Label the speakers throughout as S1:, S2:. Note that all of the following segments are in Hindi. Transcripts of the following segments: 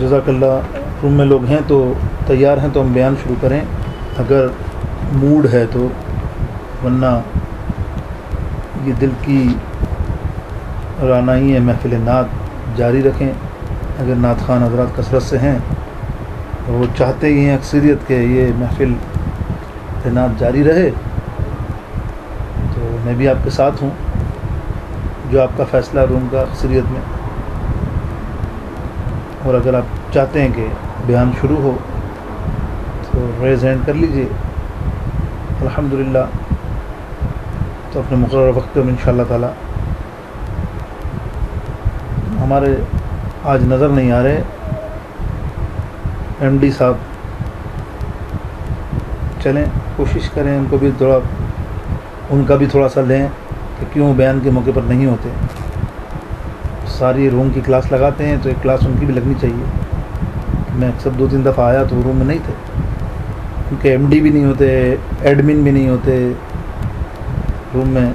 S1: जज़ाकल्लाह। रूम में लोग हैं तो तैयार हैं तो हम बयान शुरू करें अगर मूड है तो, वरना ये दिल की रानाई है। महफिल नात जारी रखें। अगर नात खान हज़रात कसरत से हैं तो वो चाहते ही हैं अक्सरियत के ये महफिल नात जारी रहे, तो मैं भी आपके साथ हूँ। जो आपका फ़ैसला रूम का अक्सरियत में। और अगर आप चाहते हैं कि बयान शुरू हो तो रेज़ हैंड कर लीजिए। अल्हम्दुलिल्लाह। तो अपने मुक़र्रर वक्त में इंशाअल्लाह ताला। हमारे आज नज़र नहीं आ रहे एमडी साहब, चलें कोशिश करें उनको भी थोड़ा, उनका भी थोड़ा सा लें कि क्यों बयान के मौके पर नहीं होते। सारी रूम की क्लास लगाते हैं तो एक क्लास उनकी भी लगनी चाहिए। मैं अक्सर 2-3 दफ़ा आया तो रूम में नहीं थे, क्योंकि एमडी भी नहीं होते, एडमिन भी नहीं होते रूम में।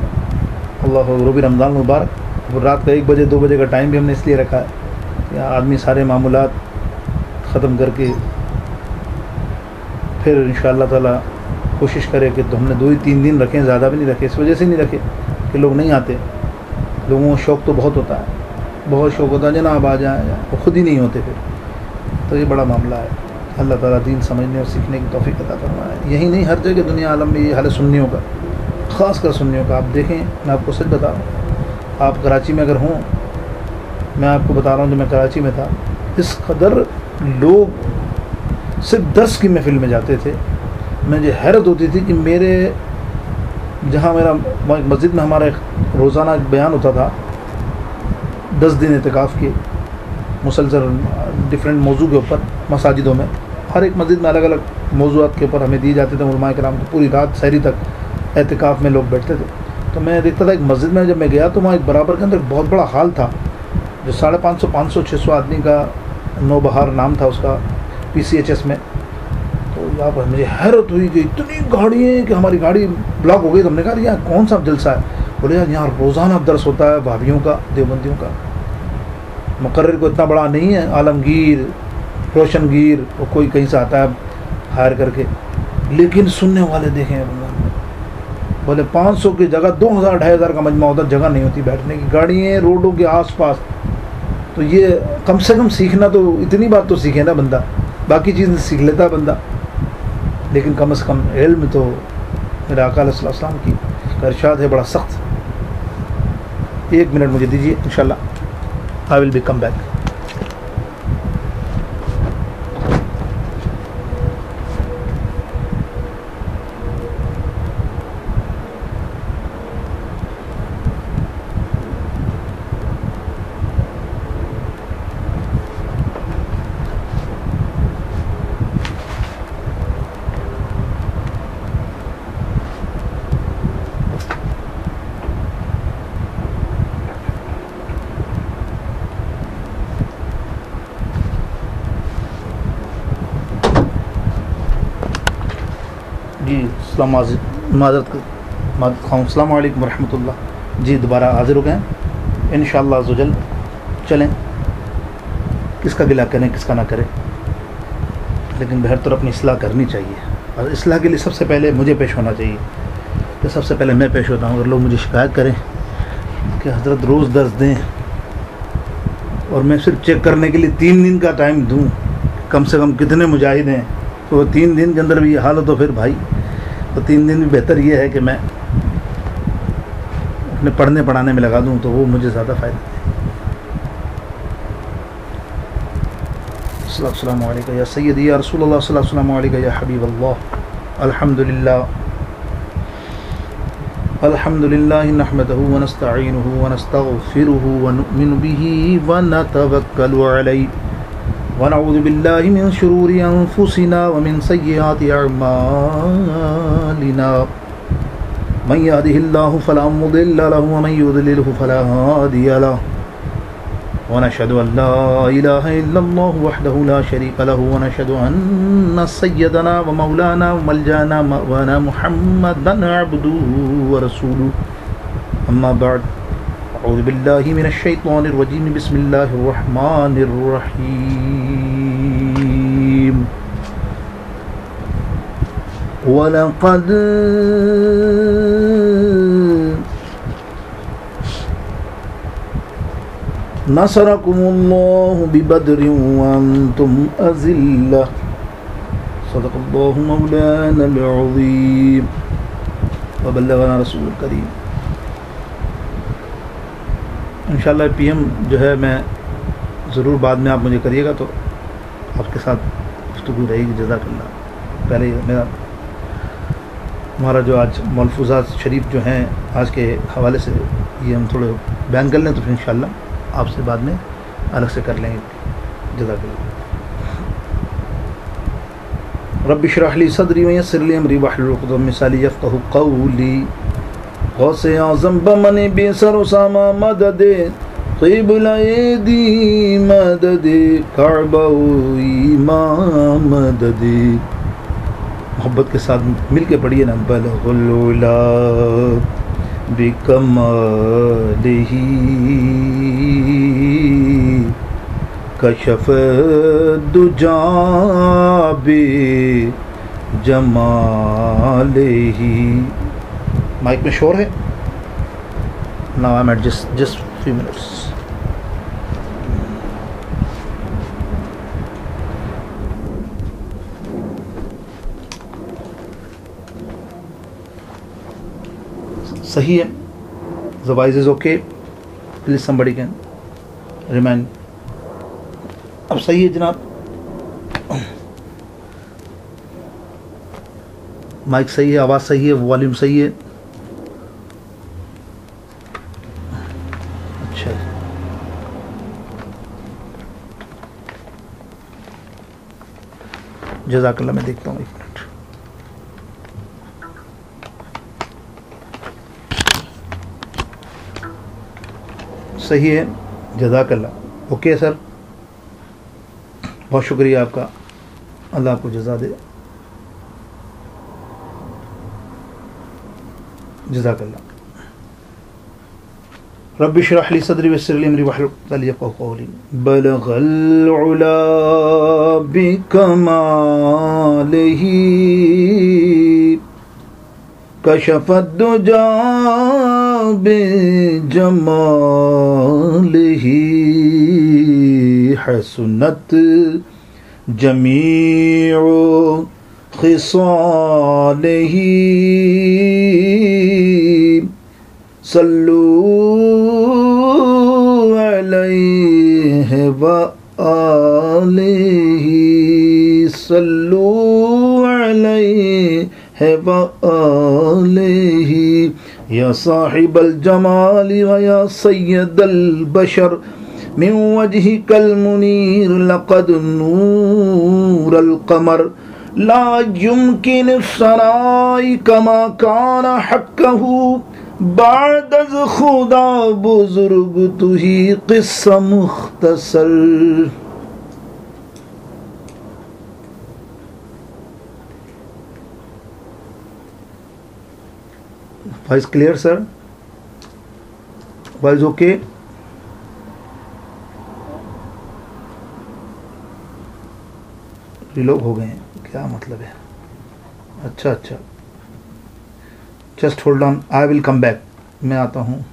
S1: अल्लाह रोबी रमज़ान मुबारक। और रात का 1 बजे 2 बजे का टाइम भी हमने इसलिए रखा है कि आदमी सारे मामूलात ख़त्म करके फिर इंशाअल्लाह ताला कोशिश करे कि, तो हमने 2-3 दिन रखें, ज़्यादा भी नहीं रखे। इस वजह से नहीं रखे कि लोग नहीं आते। लोगों को शौक़ तो बहुत होता है, बहुत शौक़ होता है जनाब आ जाए, वो खुद ही नहीं होते फिर। तो ये बड़ा मामला है। अल्लाह ताला दीन समझने और सीखने की तौफ़ीक़ अता फरमाए। यही नहीं, हर जगह दुनिया आलम में ये हाल सुन्नियों का, ख़ासकर सुन्नियों का। आप देखें, मैं आपको सच बता रहा हूँ, आप कराची में अगर हों, मैं आपको बता रहा हूँ, जब मैं कराची में था इस कदर लोग सिर्फ दर्स की महफिल में जाते थे। मुझे हैरत होती थी कि मेरे जहाँ मेरा मस्जिद में हमारा रोज़ाना एक बयान होता था 10 दिन एतिकाफ़ के मुसलसल डिफरेंट मौजू के ऊपर मसाजिदों में। हर एक मस्जिद में अलग अलग मौज़ूआत के ऊपर हमें दिए जाते थे उलमाए किराम। तो पूरी रात सहरी तक एतिकाफ़ में लोग बैठते थे। तो मैं देखता था एक मस्जिद में जब मैं गया तो वहाँ एक बराबर के अंदर बहुत बड़ा हाल था, जो 550, 500, 600 आदमी का, नौबहार नाम था उसका, PCHS में। तो यहाँ पर मुझे हैरत हुई कि इतनी गाड़ियाँ हैं कि हमारी गाड़ी ब्लॉक हो गई। तो हमने कहा यहाँ कौन सा जलसा है? बोले यार यहाँ रोज़ाना दर्स होता है भाभीियों का, देवबंदियों का। मुकर्रर को इतना बड़ा नहीं है, आलमगीर, रोशनगीर, और कोई कहीं से आता है हायर करके, लेकिन सुनने वाले देखें बोले 500 की जगह 2000, 2500 का मजमा होता, जगह नहीं होती बैठने की। गाड़ियाँ रोडों के आसपास। तो ये कम से कम सीखना तो, इतनी बात तो सीखे ना बंदा, बाकी चीज़ सीख लेता बंदा, लेकिन कम से कम इल्म तो मेरे आका अलैहि सलाम की इरशाद है बड़ा सख्त। 1 मिनट मुझे दीजिए, इंशाल्लाह I will be come back. जी अस्सलाम वालेकुम रहमतुल्लाह। जी दोबारा हाज़िर हो गए इंशाअल्लाह अज़्ज़वजल। चलें, किसका गिला करें किसका ना करें, लेकिन बेहतर अपनी इस्लाह करनी चाहिए। और इस्लाह के लिए सबसे पहले मुझे पेश होना चाहिए। तो सबसे पहले मैं पेश होता हूँ। अगर लोग मुझे शिकायत करें कि हज़रत रोज़ दर्स दें और मैं सिर्फ चेक करने के लिए 3 दिन का टाइम दूँ, कम से कम कितने मुजाहिद हैं, तो 3 दिन के अंदर भी ये हाल हो तो फिर भाई, तो 3 दिन भी बेहतर ये है कि मैं अपने पढ़ने पढ़ाने में लगा दूँ, तो वो मुझे ज़्यादा फ़ायदा है। अस्सलामु अलैका या सय्यदी या रसूलल्लाह, अस्सलामु अलैका या हबीबल्लाह। अल्हम्दुलिल्लाह अल्हम्दुलिल्लाह नहमदुहु व नस्तईनुहु व नस्तगफिरुहु व नु'मिनु बिही व नतवक्कलु अलैहि व नऊज़ु बिल्लाहि मिन शुरूरि अनफुसिना व मिन सय्यिआति अअमालिना। मन यहदिहिल्लाहु फला मुदिल्ल लहु व मन युद्लिलहु फला हादिय लहु। व नशहदु अन ला इलाहा इल्लल्लाहु वहदहु ला शरीका लहु व नशहदु अन्ना सय्यदना व मौलाना व मलजाना मअवाना मुहम्मदन अब्दुहु व रसूलुहु। अम्मा बाद अऊज़ु बिल्लाहि मिनश शैतानिर रजीम बिस्मिल्लाहिर रहमानिर रहीम वलक़द नसरकुमुल्लाहु बिबद्रिन व अंतुम अज़िल्ला सदक़ल्लाहु मौलानल अज़ीम व बल्लगना रसूलुल करीम। इंशाअल्लाह पीएम जो है मैं ज़रूर बाद में आप मुझे करिएगा तो आपके साथ गुफ्तगू रहेगी। जज़ाकल्लाह। पहले मेरा हमारा जो आज मलफूज़ात शरीफ जो हैं आज के हवाले से ये हम थोड़े बयान कर लें तो फिर इंशाअल्लाह आपसे बाद में अलग से कर लेंगे। जज़ाकल्लाह। रब्बि इश्रह ली सदरी व यस्सिर ली अमरी वहलुल उक़दतम मिन लिसानी यफ़क़हू क़ौली गौसे आज़म बमने बेसर उसामा मददे क़िबला दी मददे कअबा इमाम मददे। मोहब्बत के साथ मिल के पढ़िए ना। बलगुल उला बिकमालिही कशफ दुजा बिजमालिही। माइक में शोर है। Now I am at just few minutes. सही है। The voice is okay. Please somebody can remind. अब सही है जनाब। माइक सही है, आवाज़ सही है, वॉल्यूम सही है। अच्छा जज़ाकल्लाह। मैं देखता हूँ एक मिनट। सही है। जज़ाकल्लाह। ओके सर, बहुत शुक्रिया आपका। अल्लाह आपको जज़ा दे। जज़ाकल्लाह। रब्बि इश्रह ली सदरी वयस्सिर ली अमरी वहलुल उक़दतम यफ़क़हू क़ौली बलगल उला बिकमालिही कशफ़द दुजा बिजमालिही हसनत जमीउ खिसालिही सल्लू अलैहि व आलिही सल्लू अलैहि व आलिही या साहिबल जमाली व या सय्यदल बशर मिन वजहिकल मुनीर लक़द नूरल कमर ला युमकिन सराई कमा काना हक़्क़हू बाद अज़ खुदा बुज़ुर्ग तुही क़िस्सा मुख़्तसर। Voice clear sir? Voice okay? Relog हो गए हैं, क्या मतलब है? अच्छा अच्छा, just hold on, I will come back. मैं आता हूँ।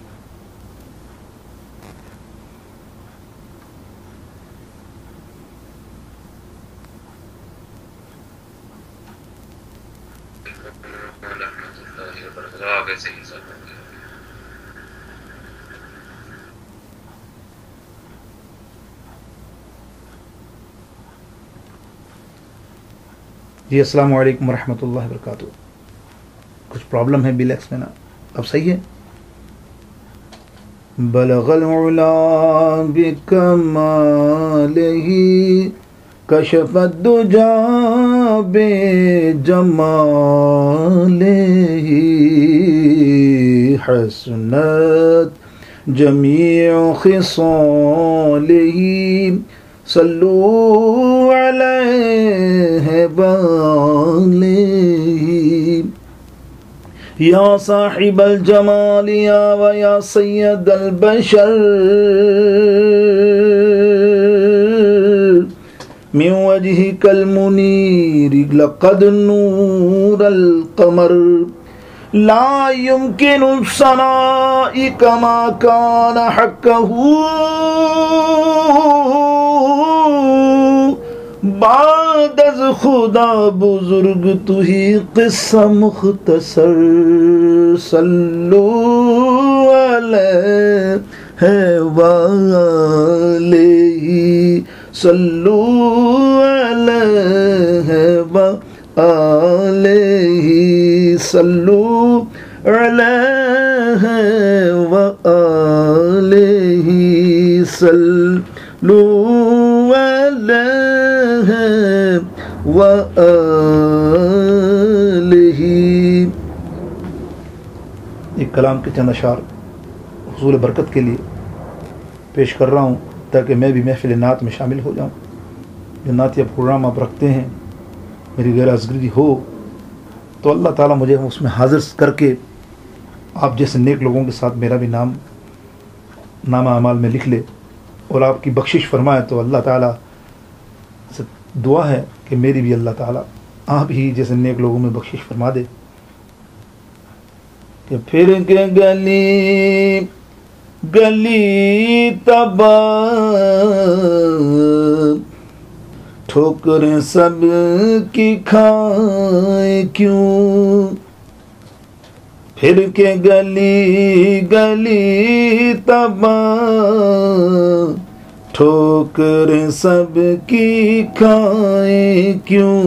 S1: जी अस्सलाम वालेकुम रहमतुल्लाहि व बरकातुहू। कुछ प्रॉब्लम है बिलैक्स में ना? अब सही है। बलगल उला बिकमालिही कशफ़द दुजा बिजमालिही हसनत जमीउ खिसालिही सल्लू अलैहि व आलिही या साहिबल जमाल या व या सय्यदल बशर मिन वजहिकल मुनीर लक़द नूरल क़मर ला युमकिनु सनाई कमा कान हक़्क़हू बाद अज़ खुदा बुजुर्ग तुही क़िस्सा मुख्तसर सल्लु अलैहि वालैहि सल्लु अलैहि वालैहि सल्लु अलैहि वालैहि सल्लु अलैहि वालैहि। एक कलाम के चंद अशार हुसूल बरकत के लिए पेश कर रहा हूँ ताकि मैं भी महफिल नात में शामिल हो जाऊँ। जो नातिया प्रोग्राम आप रखते हैं मेरी गैर हाज़िरी हो तो अल्लाह ताला मुझे उसमें हाजिर करके आप जैसे नेक लोगों के साथ मेरा भी नामा अमाल में लिख ले और आपकी बख्शिश फरमाए। तो अल्लाह ताला से दुआ है कि मेरी भी अल्लाह ताला आप ही जैसे नेक लोगों में बख्शिश फरमा दे। कि फिर के गली गली तबाह ठोकरें सब की खाए क्यों, फिर के गली गली तबाह ठोकरें सब की खाए क्यों,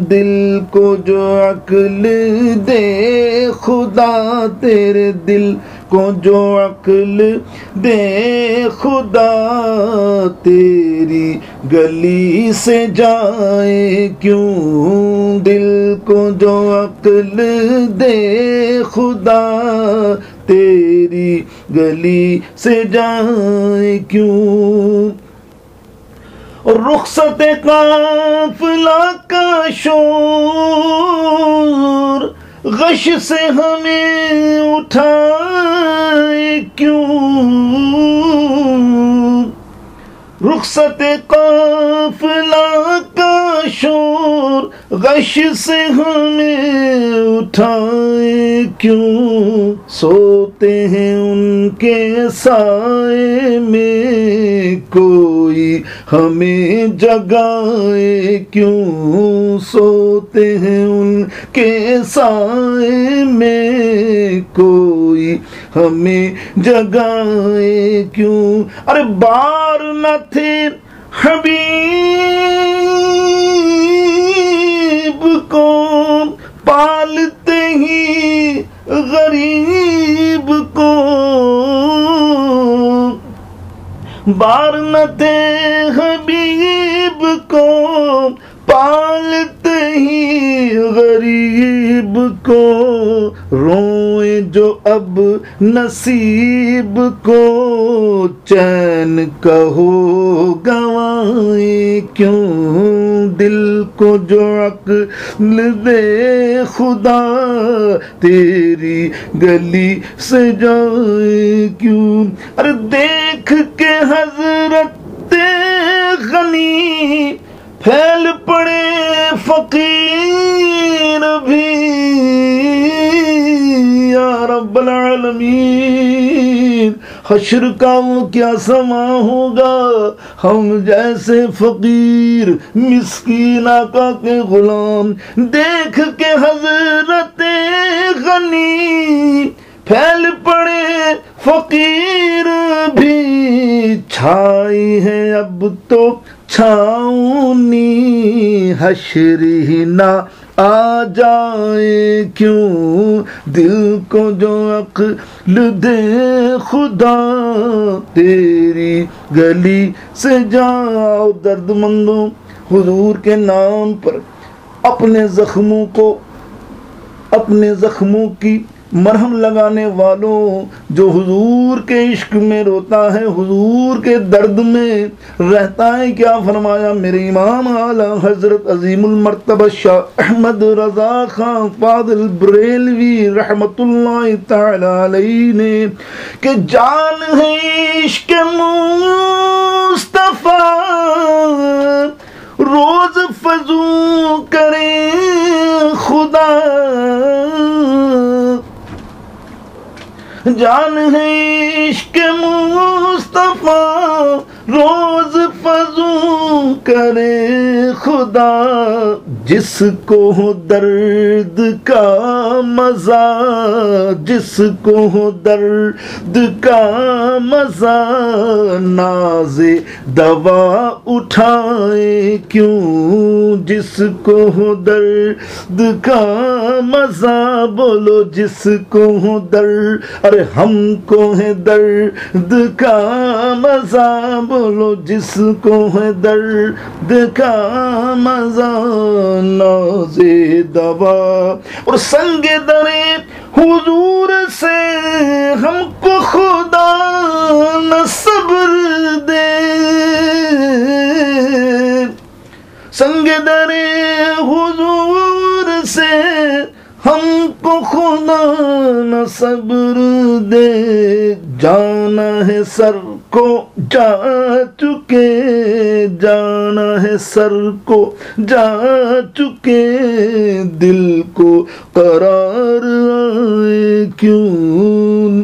S1: दिल को जो अक्ल दे खुदा तेरे दिल को जो अक्ल दे खुदा तेरी गली से जाए क्यों, दिल को जो अक्ल दे खुदा तेरी गली से जाए क्यों। और रुखसत काफिला का शोर गश से हमें उठाए क्यों, रुखसत काफिला का शोर गश से हमें उठाए क्यों, सोते हैं उनके साए में कोई हमें जगाए क्यों, सोते हैं उनके साए में कोई हमें जगाए क्यों। अरे बार न थे हबीब को पालते ही गरीब को, बार न थे हबीब को पालते ही गरीब को, रोए जो अब नसीब को चैन कहो गवाए क्यों, दिल को जो अक्ल दे खुदा तेरी गली से जाए क्यों। अरे देख के हजरत गनी फैल पड़े फकीर भी, या रब्बल आलमीन हश्र का वो क्या समा होगा, हम जैसे फकीर मिस्कीन आका के गुलाम देख के हजरत गनी फैल पड़े फकीर भी, छाई है अब तो छाऊनी हश्र ही ना आ जाए क्यों, दिल को जो अक्ल दे खुदा तेरी गली से जाओ। दर्दमंदों हुजूर के नाम पर अपने जख्मों की मरहम लगाने वालों, जो हुजूर के इश्क में रोता है, हुजूर के दर्द में रहता है। क्या फरमाया मेरे इमाम आला हजरत अजीमुल मर्तबा शाह अहमद रजा खान फादिल बरेलवी रहमतुल्लाह तआला अलैहि ने कि जान है इश्क मुस्तफा रोज फजू करे खुदा, जान है इश्क मुस्तफा रोज फजू करे खुदा, जिसको हो दर्द का मजा, जिसको हो दर्द का मजा, नाज़े दवा उठाए क्यों, जिसको हो दर्द का मजा, बोलो जिसको हो दर्द, अरे हमको है दर्द का मजा, बोलो जिसको है दर्द का मजा, नाज़े दवा और संगे दरे हुजूर से हमको खुदा न सब्र दे, संगे दरे हुजूर से हमको खुदा न सब्र दे, जाना है सर को जा चुके, जाना है सर को जा चुके, दिल को करार आए क्यों,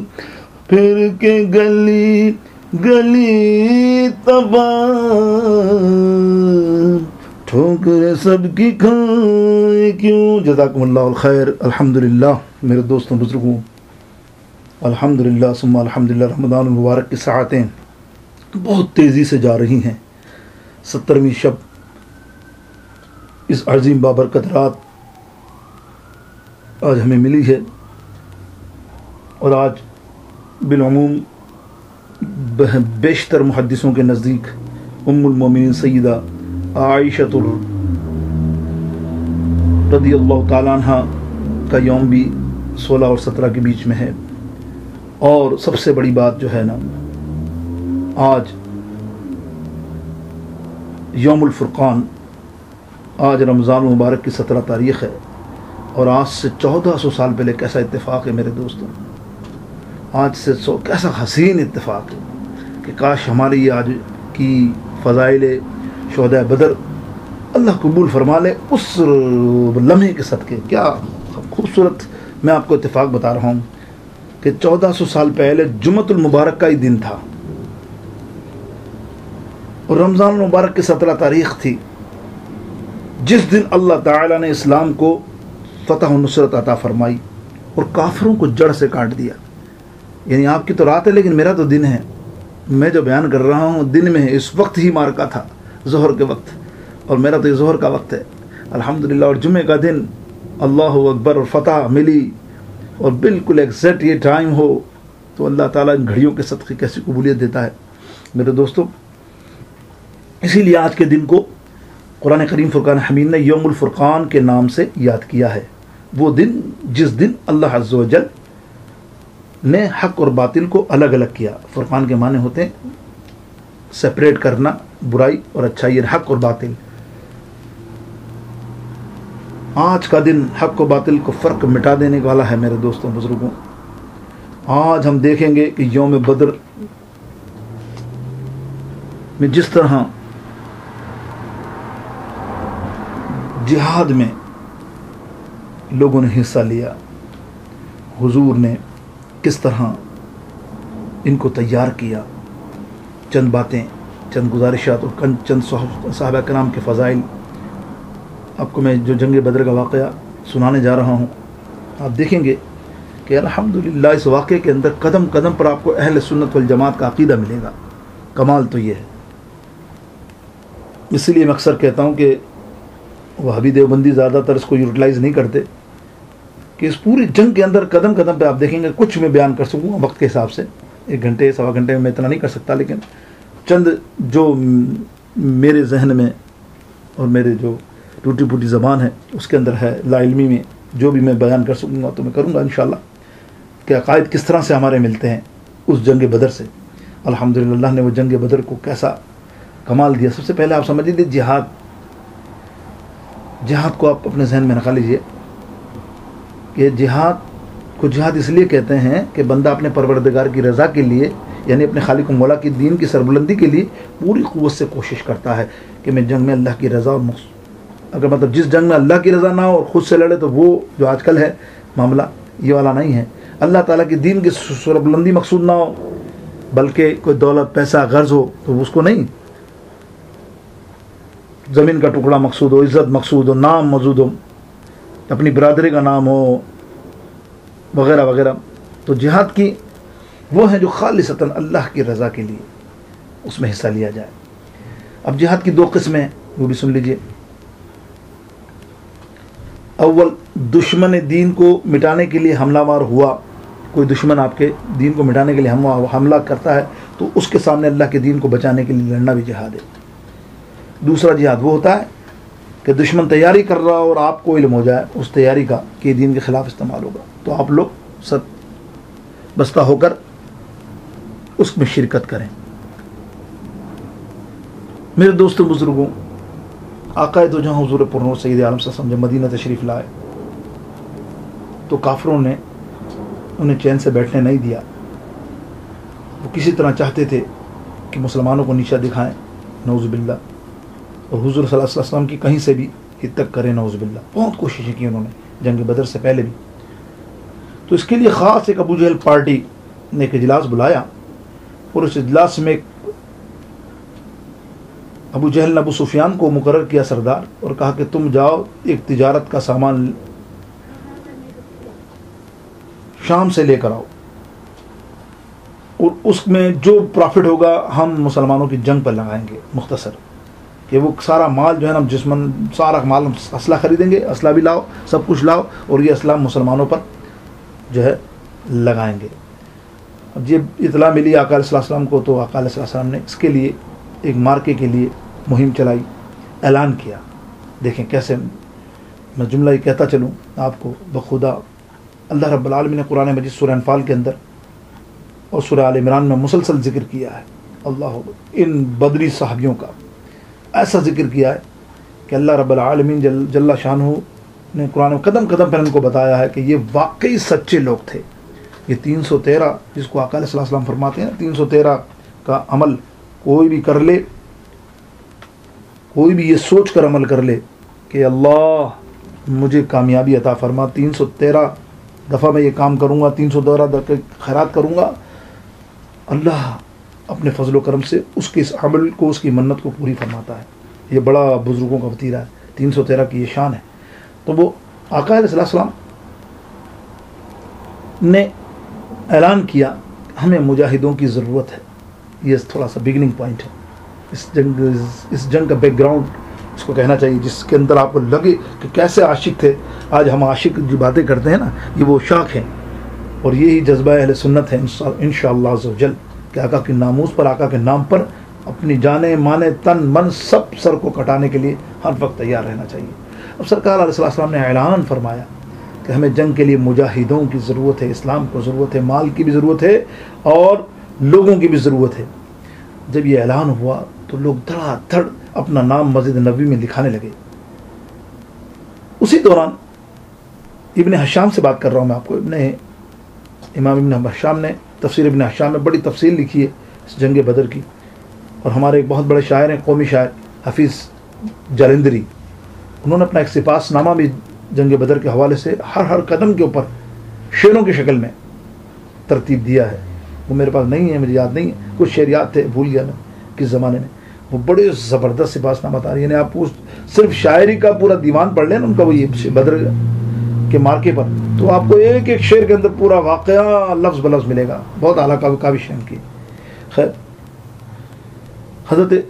S1: फिर के गली गली तबाह, ठोकरें सबकी खाए क्यों। जज़ाकुमुल्लाहुल खैर। अल्हम्दुलिल्लाह मेरे दोस्तों बुजुर्गों, अल्हम्दुलिल्लाह सुम्मा अल्हम्दुलिल्लाह, रमज़ान मुबारक की साअतें बहुत तेज़ी से जा रही हैं। 70वीं शब इस अज़ीम बाबरकत रात आज हमें मिली है और आज बिलअमूम बेशतर मुहद्दिसों के नज़दीक उम्मुल मोमिनीन सय्यदा आयशा रज़ियल्लाहु ताला अन्हा का यौम भी 16 और 17 के बीच में है। और सबसे बड़ी बात जो है ना, आज यौमुल फुरक़ान, आज रमज़ान मुबारक की 17 तारीख़ है और आज से 1400 साल पहले कैसा इत्तेफ़ाक़ है मेरे दोस्तों, आज से कैसा हसीन इत्तेफ़ाक़ है कि काश हमारी ये आज की फ़ज़ाइल शुहदा बदर अल्लाह कबूल फरमा ले उस लम्हे के सदक़े। क्या खूबसूरत मैं आपको इत्तेफ़ाक़ बता रहा हूँ कि 1400 साल पहले जुमतुल मुबारक का ही दिन था और रमज़ान मुबारक की 17 तारीख़ थी, जिस दिन अल्लाह ताला ने इस्लाम को फ़तह और नुसरत अता फ़रमाई और काफिरों को जड़ से काट दिया। यानी आपकी तो रात है लेकिन मेरा तो दिन है, मैं जो बयान कर रहा हूँ दिन में है। इस वक्त ही मारका था ज़ोहर के वक्त और मेरा तो ये ज़ोहर का वक्त है अल्हम्दुलिल्लाह। और जुमे का दिन अल्लाहु अकबर और फ़तह मिली और बिल्कुल एग्जैक्ट ये टाइम हो तो अल्लाह ताला इन घड़ियों के सदक़े कैसी कबूलियत देता है मेरे दोस्तों। इसीलिए आज के दिन को कुरान करीम फुरक़ान हमीद ने यौमुल फुरक़ान के नाम से याद किया है। वो दिन जिस दिन अल्लाह अज़्ज़ व जल ने हक़ और बातिल को अलग अलग किया। फुरक़ान के माने होते हैं सेपरेट करना, बुराई और अच्छाई, हक़ और बातिल। आज का दिन हक़ और बातिल को फ़र्क मिटा देने वाला है मेरे दोस्तों बुज़ुर्गों। आज हम देखेंगे कि यौम बदर में जिस तरह जिहाद में लोगों ने हिस्सा लिया, हुजूर ने किस तरह इनको तैयार किया, चंद बातें, चंद गुजारिशात और चंद सहाबा कराम के फ़ज़ाइल आपको मैं जो जंग बदर का वाक़या सुनाने जा रहा हूँ। आप देखेंगे कि अल्हम्दुलिल्लाह इस वाक़े के अंदर कदम कदम पर आपको अहले सुन्नत वल जमात का अक़ीदा मिलेगा। कमाल तो ये है, इसलिए मैं अक्सर कहता हूँ कि वहाबी देवबंदी ज़्यादातर इसको यूटिलाइज़ नहीं करते कि इस पूरी जंग के अंदर कदम कदम पे आप देखेंगे। कुछ मैं बयान कर सकूँगा वक्त के हिसाब से, 1 घंटे सवा घंटे में मैं इतना नहीं कर सकता, लेकिन चंद जो मेरे जहन में और मेरे जो टूटी फूटी ज़बान है उसके अंदर है, लाइल्मी में जो भी मैं बयान कर सकूँगा तो मैं करूँगा इंशाअल्लाह। के अकायद किस तरह से हमारे मिलते हैं उस जंग बदर से। अल्हम्दुलिल्लाह ने वो जंग बदर को कैसा कमाल दिया। सबसे पहले आप समझ लीजिए जिहाद, जिहाद को आप अपने जहन में रखा लीजिए कि जिहाद को जिहाद इसलिए कहते हैं कि बंदा अपने परवरदिगार की रज़ा के लिए, यानी अपने खालिक मौला की दीन की सरबुलंदी के लिए पूरी क़ुव्वत से कोशिश करता है कि मैं जंग में अल्लाह की रज़ा और अगर मतलब जिस जंग में अल्लाह की रज़ा ना हो और ख़ुद से लड़े तो वो जो आजकल है मामला ये वाला नहीं है। अल्लाह ताला की दीन की सरबुलंदी मकसूद ना हो, बल्कि कोई दौलत पैसा गर्ज हो तो उसको नहीं, ज़मीन का टुकड़ा मकसूद हो, इज़्ज़त मकसूद हो, नाम मौजूद हो, अपनी बरादरी का नाम हो वगैरह वगैरह। तो जिहाद की वो है जो खालिसतन अल्लाह की रज़ा के लिए उसमें हिस्सा लिया जाए। अब जिहाद की दो किस्में हैं, वो भी सुन लीजिए। अव्वल, दुश्मन दीन को मिटाने के लिए हमलावर हुआ, कोई दुश्मन आपके दीन को मिटाने के लिए हमला करता है तो उसके सामने अल्लाह के दीन को बचाने के लिए लड़ना भी जिहाद है। दूसरा जिहाद वो होता है कि दुश्मन तैयारी कर रहा हो और आपको इल्म हो जाए उस तैयारी का कि दीन के ख़िलाफ़ इस्तेमाल होगा, तो आप लोग सब बस्ता होकर उसमें शिरकत करें। मेरे दोस्तों बुजुर्गों, आका दो जहाँ हुज़ूर पुरनूर सैयद आलम सल्लल्लाहु अलैहि वसल्लम जब मदीना तशरीफ़ लाए तो काफिरों ने उन्हें चैन से बैठने नहीं दिया। वो किसी तरह चाहते थे कि मुसलमानों को नीचा दिखाएं, नौज़ुबिल्लाह, और हुज़ूर सल्लल्लाहु अलैहि वसल्लम की कहीं से भी हितक करें, नौज़ुबिल्लाह। बहुत कोशिशें की उन्होंने जंग बदर से पहले भी। तो इसके लिए ख़ास एक अबू जहल पार्टी ने एक इजलास बुलाया और उस इजलास में अबू जहल ने अबू सुफियान को मुकर्रर किया सरदार और कहा कि तुम जाओ एक तिजारत का सामान शाम से लेकर आओ और उसमें जो प्रॉफिट होगा हम मुसलमानों की जंग पर लगाएंगे। मुख्तसर कि वो सारा माल जो है ना, जिसमन सारा माल हम असला ख़रीदेंगे, असला भी लाओ, सब कुछ लाओ और ये असला मुसलमानों पर जो है लगाएंगे। अब ये इतला मिली आका अलैहि सलाम को, तो आका अलैहि सलाम ने इसके लिए एक मार्के के लिए मुहिम चलाई, ऐलान किया। देखें कैसे, मैं जुमला ये कहता चलूँ आपको, बखुदा अल्लाह रब्बुल आलमीन ने कुरान मजीद सूरह अनफाल के अंदर और सूरह आल इमरान में मुसलसल जिक्र किया है अल्लाह इन बदरी साहबियों का। ऐसा जिक्र किया है कि अल्लाह रब्बुल आलमीन जल्ला शानहू ने कुरान में कदम कदम पर इनको बताया है कि ये वाकई सच्चे लोग थे। ये 313 जिसको आका अलैहि सलाम फरमाते हैं, 313 का अमल कोई भी कर ले, कोई भी ये सोच कर अमल कर ले कि अल्लाह मुझे कामयाबी अता फरमा, 313 दफ़ा मैं ये काम करूँगा, 313 दफ़े खैरात करूँगा, अल्लाह अपने फजल करम से उसके इस अमल को, उसकी मन्नत को पूरी फरमाता है। ये बड़ा बुज़ुर्गों का वतीरा है, 313 की ये शान है। तो वो आका अलैहि सलाम ने ऐलान किया हमें मुजाहिदों की ज़रूरत है। ये थोड़ा सा बिगिनिंग पॉइंट है इस जंग का बैकग्राउंड इसको कहना चाहिए, जिसके अंदर आपको लगे कि कैसे आशिक थे। आज हम आशिक जो बातें करते हैं ना, ये वो शाख हैं और यही जज्बा अहले सुन्नत है इंशाअल्लाह अज़्ज़ व जल कि आका के नामूस पर, आका के नाम पर अपनी जाने माने तन मन सब सर को कटाने के लिए हर वक्त तैयार रहना चाहिए। अब सरकार अलैहि सलाम ने ऐलान फरमाया कि हमें जंग के लिए मुजाहिदों की ज़रूरत है, इस्लाम को ज़रूरत है, माल की भी ज़रूरत है और लोगों की भी ज़रूरत है। जब ये ऐलान हुआ तो लोग धड़ाधड़ अपना नाम मस्जिद नबी में लिखाने लगे। उसी दौरान इब्ने हशाम से बात कर रहा हूँ मैं आपको, इमाम इब्ने हशाम ने तफसीर इब्ने हशाम में बड़ी तफसील लिखी है इस जंग बदर की। और हमारे एक बहुत बड़े शायर हैं, कौमी शायर हफीज़ जालंधरी, उन्होंने अपना एक सिपासनामा भी जंग बदर के हवाले से हर कदम के ऊपर शेरों की शक्ल में तरतीब दिया है। वो मेरे पास नहीं है, मुझे याद नहीं है, कुछ शेर याद थे, भूल गया मैं किस ज़माने में। वो बड़े ज़बरदस्त सिपासनामा था, यानी आप सिर्फ शायरी का पूरा दीवान पढ़ लें उनका, वो ये बदर के मार्के पर, तो आपको एक एक शेर के अंदर पूरा वाक़या लफ्ज़ बलफ्ज़ मिलेगा। बहुत आला काविश है उनकी। खैर, हज़रत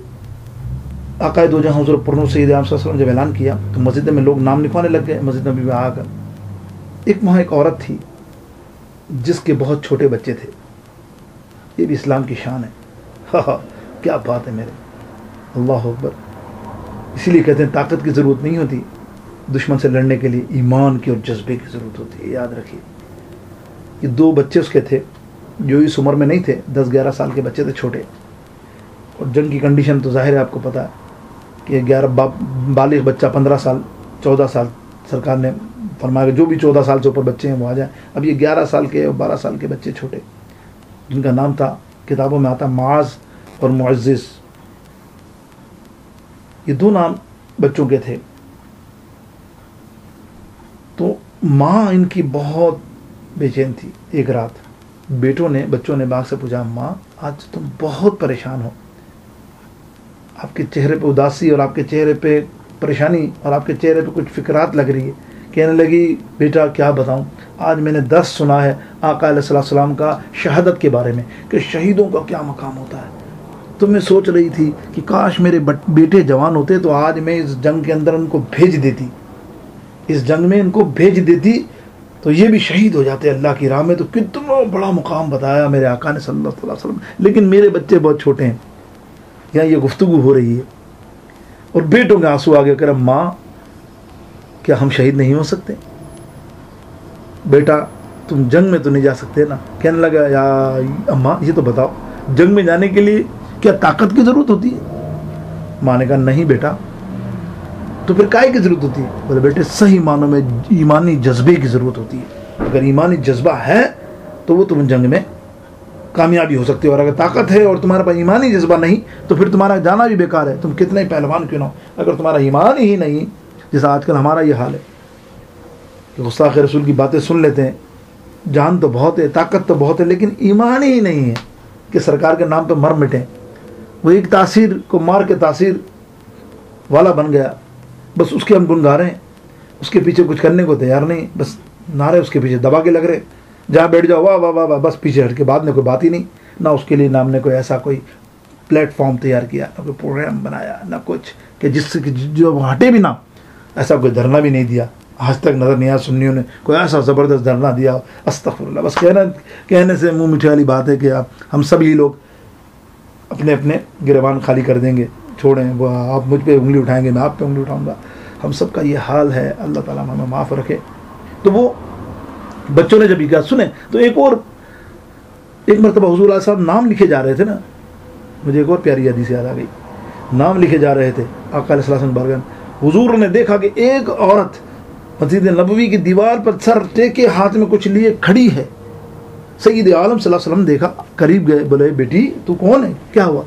S1: आका दो जहाँ हुज़ूर पुरनूर सैयद आलम सल्लल्लाहु अलैहि वसल्लम जब ऐलान किया तो मस्जिद में लोग नाम लिखवाने लग गए। मस्जिद नबी में आकर वहाँ एक औरत थी जिसके बहुत छोटे बच्चे थे। ये भी इस्लाम की शान है। हाँ, क्या बात है मेरे, अल्लाह अकबर। इसीलिए कहते हैं ताकत की ज़रूरत नहीं होती दुश्मन से लड़ने के लिए, ईमान की और जज्बे की ज़रूरत होती है, याद रखिए। ये 2 बच्चे उसके थे जो इस उम्र में नहीं थे, 10-11 साल के बच्चे थे, छोटे। और जंग की कंडीशन तो जाहिर है आपको पता है कि 11 बालिग बच्चा 15 साल 14 साल सरकार ने फरमाया जो भी 14 साल से ऊपर बच्चे हैं वो आ जाए। अब ये 11 साल के और 12 साल के बच्चे छोटे, जिनका नाम था, किताबों में आता मुआज़ और मुअज़्ज़िज़, ये 2 नाम बच्चों के थे। तो माँ इनकी बहुत बेचैन थी। एक रात बच्चों ने बाग से पूछा, माँ आज तुम बहुत परेशान हो, आपके चेहरे पे उदासी और आपके चेहरे पे परेशानी और आपके चेहरे पे कुछ फिक्रात लग रही है। कहने लगी, बेटा क्या बताऊं, आज मैंने दर्स सुना है आका अलैहिस्सलाम का शहादत के बारे में कि शहीदों का क्या मकाम होता है। तो मैं सोच रही थी कि काश मेरे बेटे जवान होते तो आज मैं इस जंग के अंदर उनको भेज देती, इस जंग में इनको भेज देती तो ये भी शहीद हो जाते अल्लाह की राह में। तो कितना बड़ा मुकाम बताया मेरे आका ने सल्लल्लाहु अलैहि वसल्लम। लेकिन मेरे बच्चे बहुत छोटे हैं, यहाँ ये गुफ्तगू हो रही है और बेटों के आंसू आ गए। कह रहा, माँ क्या हम शहीद नहीं हो सकते? बेटा तुम जंग में तो नहीं जा सकते ना। कहने लगा, या अम्मा ये तो बताओ, जंग में जाने के लिए क्या ताकत की ज़रूरत होती है? माँ ने कहा, नहीं बेटा। तो फिर काय की ज़रूरत होती है? बोले, बेटे सही मानों में ईमानी जज्बे की ज़रूरत होती है। अगर ईमानी जज्बा है तो वो तुम जंग में कामयाबी हो सकती है, और अगर ताकत है और तुम्हारे पास ईमानी जज्बा नहीं तो फिर तुम्हारा जाना भी बेकार है, तुम कितने पहलवान क्यों ना हो। अगर तुम्हारा ईमान ही नहीं, जैसा आजकल हमारा ये हाल है कि गुस्ताख रसूल की बातें सुन लेते हैं, जान तो बहुत है, ताकत तो बहुत है, लेकिन ईमान ही नहीं है कि सरकार के नाम पर मर मिटें। वो एक तासीर को मार के तासीर वाला बन गया, बस उसके हम गुण गा रहे हैं, उसके पीछे कुछ करने को तैयार नहीं, बस नारे उसके पीछे दबा के लग रहे, जहाँ बैठ जाओ वाह वाह वाह वाह, बस पीछे हट के बाद में कोई बात ही नहीं। ना उसके लिए नाम ने कोई ऐसा कोई प्लेटफॉर्म तैयार किया, ना कोई प्रोग्राम बनाया, ना कुछ कि जिससे कि जो हटे भी ना, ऐसा कोई धरना भी नहीं दिया। आज तक नज़र नहीं आया सुन्नियों ने कोई ऐसा ज़बरदस्त धरना दिया। अस्तग़फिरुल्लाह, बस कहने से मुँह मीठे वाली बात है कि हम सभी लोग अपने अपने गिरबान खाली कर देंगे, छोड़ें, वो आप मुझ पे उंगली उठाएंगे, मैं आप पे उंगली उठाऊंगा। हम सब का ये हाल है, अल्लाह ताला हमें माफ़ रखे। तो वो बच्चों ने जब ये सुने तो एक मरतबा हुज़ूर अलैहि सल्लम नाम लिखे जा रहे थे ना, मुझे एक और प्यारी हदीस याद आ गई। नाम लिखे जा रहे थे आका अलैहिस्सलाम बारगाह, हुज़ूर ने देखा कि एक औरत मस्जिद नबवी की दीवार पर सर टेके हाथ में कुछ लिए खड़ी है। सय्यद आलम सल्लल्लाहु अलैहि वसल्लम देखा, करीब गए, बोले, बेटी तू कौन है, क्या हुआ?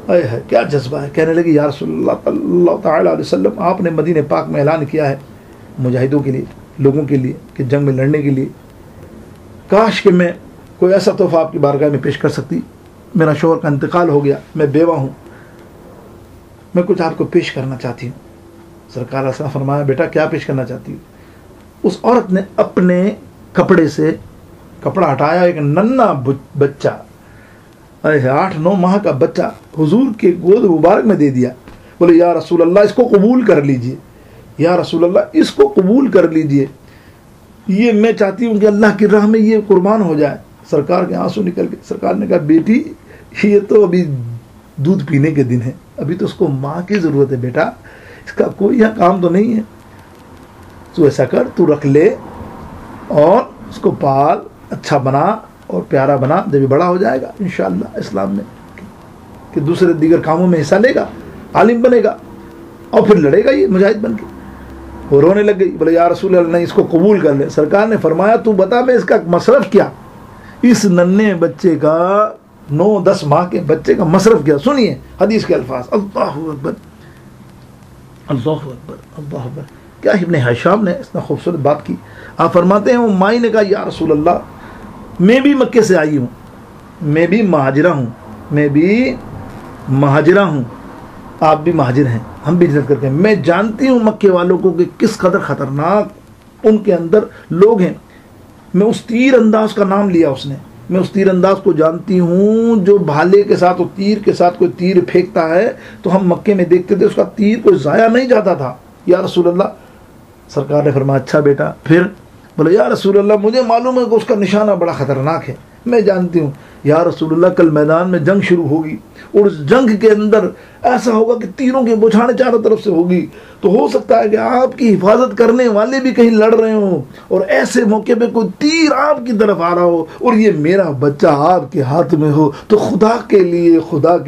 S1: अरे है क्या जज्बा है? कहने लगी, या रसूलल्लाह सल्लल्लाहु अलैहि वसल्लम, आपने मदीने पाक में ऐलान किया है मुजाहिदों के लिए, लोगों के लिए कि जंग में लड़ने के लिए, काश कि मैं कोई ऐसा तोहफा आपकी बारगाह में पेश कर सकती। मेरा शौहर का इंतकाल हो गया, मैं बेवा हूँ, मैं कुछ आपको पेश करना चाहती हूँ। सरकार ने फरमाया, बेटा क्या पेश करना चाहती हूँ? उस औरत ने अपने कपड़े से कपड़ा हटाया, एक नन्ना बच्चा, 8-9 माह का बच्चा हुजूर के गोद मुबारक में दे दिया। बोले, या रसूल अल्लाह इसको कबूल कर लीजिए, या रसूल अल्लाह इसको कबूल कर लीजिए, ये मैं चाहती हूँ कि अल्लाह की राह में ये कुर्बान हो जाए। सरकार के आंसू निकल गए। सरकार ने कहा, बेटी ये तो अभी दूध पीने के दिन है, अभी तो उसको माँ की ज़रूरत है बेटा, इसका कोई यहाँ काम तो नहीं है। तू ऐसा कर, तू रख ले और उसको पाल, अच्छा बना और प्यारा बना, जब भी बड़ा हो जाएगा इंशाअल्लाह इस्लाम में कि दूसरे दीगर कामों में हिस्सा लेगा, आलिम बनेगा और फिर लड़ेगा ये मुजाहिद बन के। वो रोने लग गई। बोले, या रसूल अल्लाह नहीं, इसको कबूल कर ले। सरकार ने फरमाया, तू बता मैं इसका मसरफ क्या, इस नन्हे बच्चे का 9-10 माह के बच्चे का मसरफ क्या? सुनिए हदीस के अल्फाज, अल्लाहु अकबर अल्लाहु अकबर अल्लाहु अकबर। क्या इब्न हिशाम ने इतना खूबसूरत बात की। आप फरमाते हैं, वो माई ने कहा, या रसूल अल्लाह मैं भी मक्के से आई हूँ, मैं भी महाजिरा हूँ, मैं भी महाजिरा हूँ, आप भी महाजिर हैं, हम भी हिजरत करके, मैं जानती हूँ मक्के वालों को कि किस कदर ख़तरनाक उनके अंदर लोग हैं। मैं उस तीर अंदाज का नाम लिया उसने, मैं उस तीर अंदाज को जानती हूँ जो भाले के साथ और तीर के साथ कोई तीर फेंकता है तो हम मक्के में देखते थे उसका तीर कोई ज़ाया नहीं जाता था। या रसूल अल्लाह, सरकार ने फरमाया, अच्छा बेटा फिर? बोले, या रसूल अल्लाह मुझे मालूम है कि उसका निशाना बड़ा ख़तरनाक है, मैं जानती हूँ या रसूलुल्लाह कल मैदान में जंग शुरू होगी और उस जंग के अंदर ऐसा होगा कि तीरों की बौछारें चारों तरफ से होगी, तो हो सकता है कि आपकी हिफाजत करने वाले भी कहीं लड़ रहे हो और ऐसे मौके पे कोई तीर आपकी तरफ आ रहा हो और ये मेरा बच्चा आपके हाथ में हो, तो खुदा के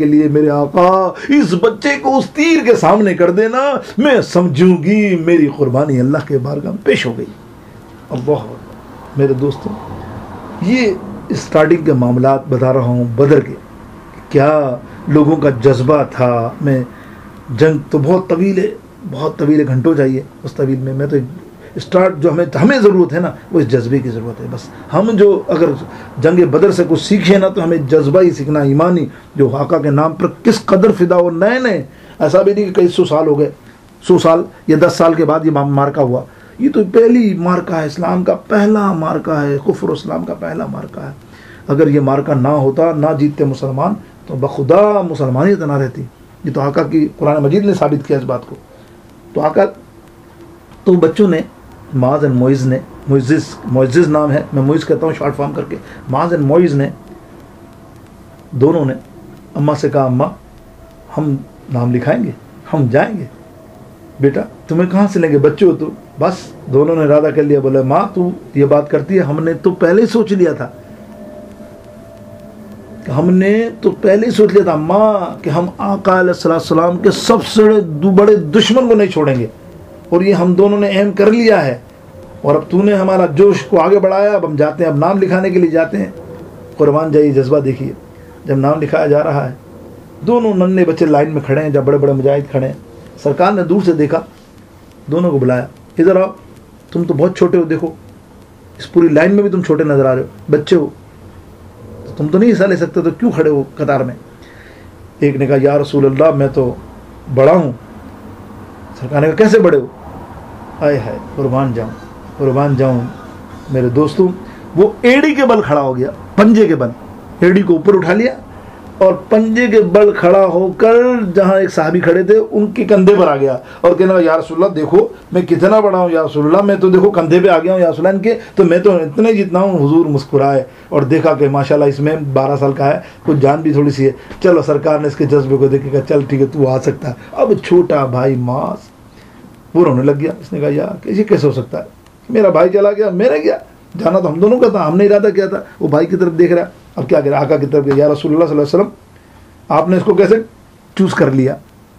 S1: लिए मेरे आका इस बच्चे को उस तीर के सामने कर देना, मैं समझूंगी मेरी कुर्बानी अल्लाह के बारगाह में पेश हो गई। अल्लाह मेरे दोस्तों, ये स्टार्टिंग के मामलात बता रहा हूँ बदर के, क्या लोगों का जज्बा था। मैं जंग तो बहुत तवील घंटों चाहिए उस तवील में, मैं तो स्टार्ट जो हमें ज़रूरत है ना वो इस जज्बे की ज़रूरत है। बस हम जो अगर जंग बदर से कुछ सीखे ना तो हमें जज्बा ही सीखना, ईमानी, जो आका के नाम पर किस कदर फिदा हो। नए ऐसा भी नहीं कि कई 100 साल हो गए, 100 साल या 10 साल के बाद ये मार्का हुआ। ये तो पहली मार्का है, इस्लाम का पहला मार्का है, कुफ्र इस्लाम का पहला मार्का है। अगर ये मार्का ना होता, ना जीतते मुसलमान, तो बखुदा मुसलमानियत ना रहती। ये तो आका की कुरान मजीद ने साबित किया इस बात को। तो आका तो बच्चों ने माज एंड मोइज़ ने, मोइज़ नाम है, मैं मोइज़ कहता हूँ शॉर्ट फॉर्म करके, माज एंड मोइज़ ने दोनों ने अम्मा से कहा, अम्मा हम नाम लिखाएंगे, हम जाएंगे। बेटा तुम्हें कहाँ से लेंगे, बच्चे हो तो। बस दोनों ने इरादा कर लिया, बोले माँ तू ये बात करती है, हमने तो पहले ही सोच लिया था, माँ कि हम आका अलैहिस्सलाम के सबसे बड़े दुश्मन को नहीं छोड़ेंगे, और ये हम दोनों ने अहम कर लिया है। और अब तूने हमारा जोश को आगे बढ़ाया, अब हम जाते हैं, अब नाम लिखाने के लिए जाते हैं। कुर्बान जाइए जज्बा देखिए, जब नाम लिखाया जा रहा है, दोनों नन्हे बच्चे लाइन में खड़े हैं, जब बड़े बड़े मुजाहिद खड़े हैं। सरकार ने दूर से देखा, दोनों को बुलाया, इधर आओ, तुम तो बहुत छोटे हो, देखो इस पूरी लाइन में भी तुम छोटे नजर आ रहे हो, बच्चे हो, तो तुम तो नहीं हिस्सा ले सकते, तो क्यों खड़े हो कतार में। एक ने कहा या रसूल अल्लाह मैं तो बड़ा हूँ। सरकार ने कहा कैसे बड़े हो, आए है कुर्बान जाऊँ मेरे दोस्तों। वो एड़ी के बल खड़ा हो गया, पंजे के बल, एड़ी को ऊपर उठा लिया और पंजे के बल खड़ा होकर जहाँ एक साहबी खड़े थे उनके कंधे पर आ गया और कहने लगा या रसूलल्लाह देखो मैं कितना बड़ा हूँ, या रसूलल्लाह मैं तो देखो कंधे पे आ गया हूँ, या रसूलल्लाह इनके तो मैं तो इतने जितना हूँ। हुजूर मुस्कुराए और देखा कि माशाल्लाह इसमें 12 साल का है, कुछ जान भी थोड़ी सी है। चलो सरकार ने इसके जज्बे को देखेगा, चल ठीक है तू आ सकता है। अब छोटा भाई मास वो रोने लग गया, इसने कहा यार कैसे हो सकता है, मेरा भाई चला गया, मेरा गया, जाना तो हम दोनों का था, हमने इरादा किया था। वो भाई की तरफ देख रहा है, अब क्या करें, आका की तरफ गया, या रसूलुल्लाह सल्लल्लाहु अलैहि वसल्लम आपने इसको कैसे चूज़ कर लिया।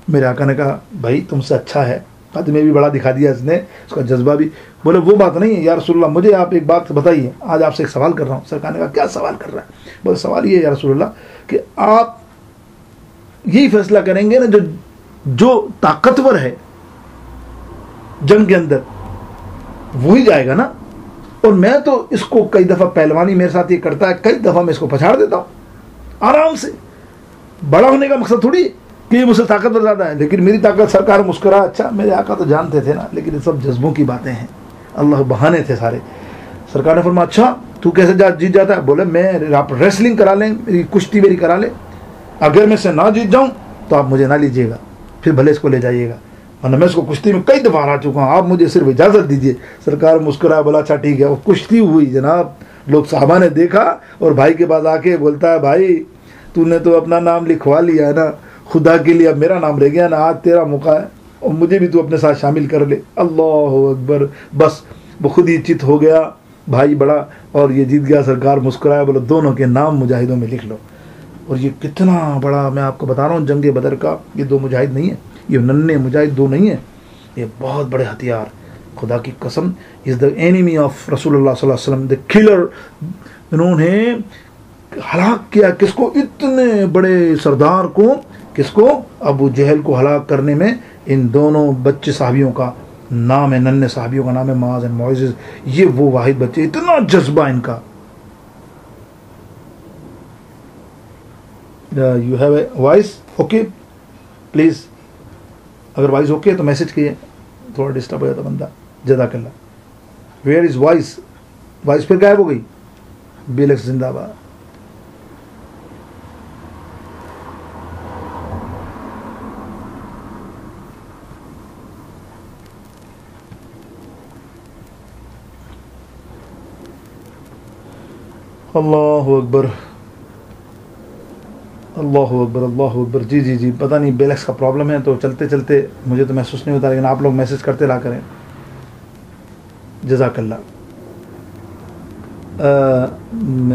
S1: मेरे आका ने कहा भाई तुमसे अच्छा है, कद में भी बड़ा दिखा दिया इसने, उसका जज्बा भी। बोले वो बात नहीं है या रसूलुल्लाह, मुझे आप एक बात बताइए, आज आपसे एक सवाल कर रहा हूँ। सरकार ने कहा क्या सवाल कर रहा है। बोले सवाल ये है या रसूलुल्लाह कि आप यही फैसला करेंगे ना जो ताकतवर है जंग के अंदर वही जाएगा ना, और मैं तो इसको कई दफ़ा पहलवानी मेरे साथ ये करता है, कई दफ़ा मैं इसको पछाड़ देता हूँ आराम से। बड़ा होने का मकसद थोड़ी कि ये मुझसे ताकतवर ज़्यादा है, लेकिन मेरी ताकत। सरकार मुस्कुरा, अच्छा मेरे आका तो जानते थे ना, लेकिन ये सब जज्बों की बातें हैं, अल्लाह बहाने थे सारे। सरकार ने फरमाया अच्छा तू कैसे जीत जाता है। बोले मैं, आप रेसलिंग करा लें, मेरी कुश्ती मेरी करा लें, अगर मैं से ना जीत जाऊँ तो आप मुझे ना लीजिएगा, फिर भले इसको ले जाइएगा, वरना मैं इसको कुश्ती में कई दफ़ा हरा चुका हूँ, आप मुझे सिर्फ इजाज़त दीजिए। सरकार मुस्कुराया, बोला अच्छा ठीक है। वो कुश्ती हुई जनाब, लोग साहबा ने देखा और भाई के पास आके बोलता है भाई तूने तो अपना नाम लिखवा लिया है ना, खुदा के लिए अब मेरा नाम रह गया ना, आज तेरा मौका है और मुझे भी तू अपने साथ शामिल कर ले। अल्लाह अकबर। बस वो खुद ही चित हो गया भाई बड़ा, और ये जीत गया। सरकार मुस्कुराया, बोला दोनों के नाम मुजाहिदों में लिख लो। और ये कितना बड़ा, मैं आपको बता रहा हूँ, जंग बदर का ये 2 मुजाहिद नहीं है, ये नन्हे मुजाहिद 2 नहीं है, ये बहुत बड़े हथियार, खुदा की कसम, इज़ द एनिमी ऑफ रसूलुल्लाह सल्लल्लाहु अलैहि वसल्लम, द किलर। इन्होंने हलाक किया किसको, इतने बड़े सरदार को, किसको, अबू जहल को हलाक करने में इन दोनों बच्चे साहबियों का नाम है, नन्हे साहबियों का नाम है माज एंड मोइज़। ये वो वाहिद बच्चे, इतना जज्बा इनका। You have a voice okay please, अगर वॉइस ओके तो मैसेज किए, थोड़ा डिस्टर्ब हो जाता बंदा। जज़ाकल्लाह। वेयर इज़ वॉइस, वॉइस फिर गायब हो गई। BLX जिंदाबाद। अल्लाहु अकबर, अल्लाहु अकबर, अल्लाहु अकबर। जी जी जी, पता नहीं बेलेक्स का प्रॉब्लम है तो चलते चलते मुझे तो महसूस नहीं होता, लेकिन आप लोग मैसेज करते रहा करें। जज़ाकल्लाह,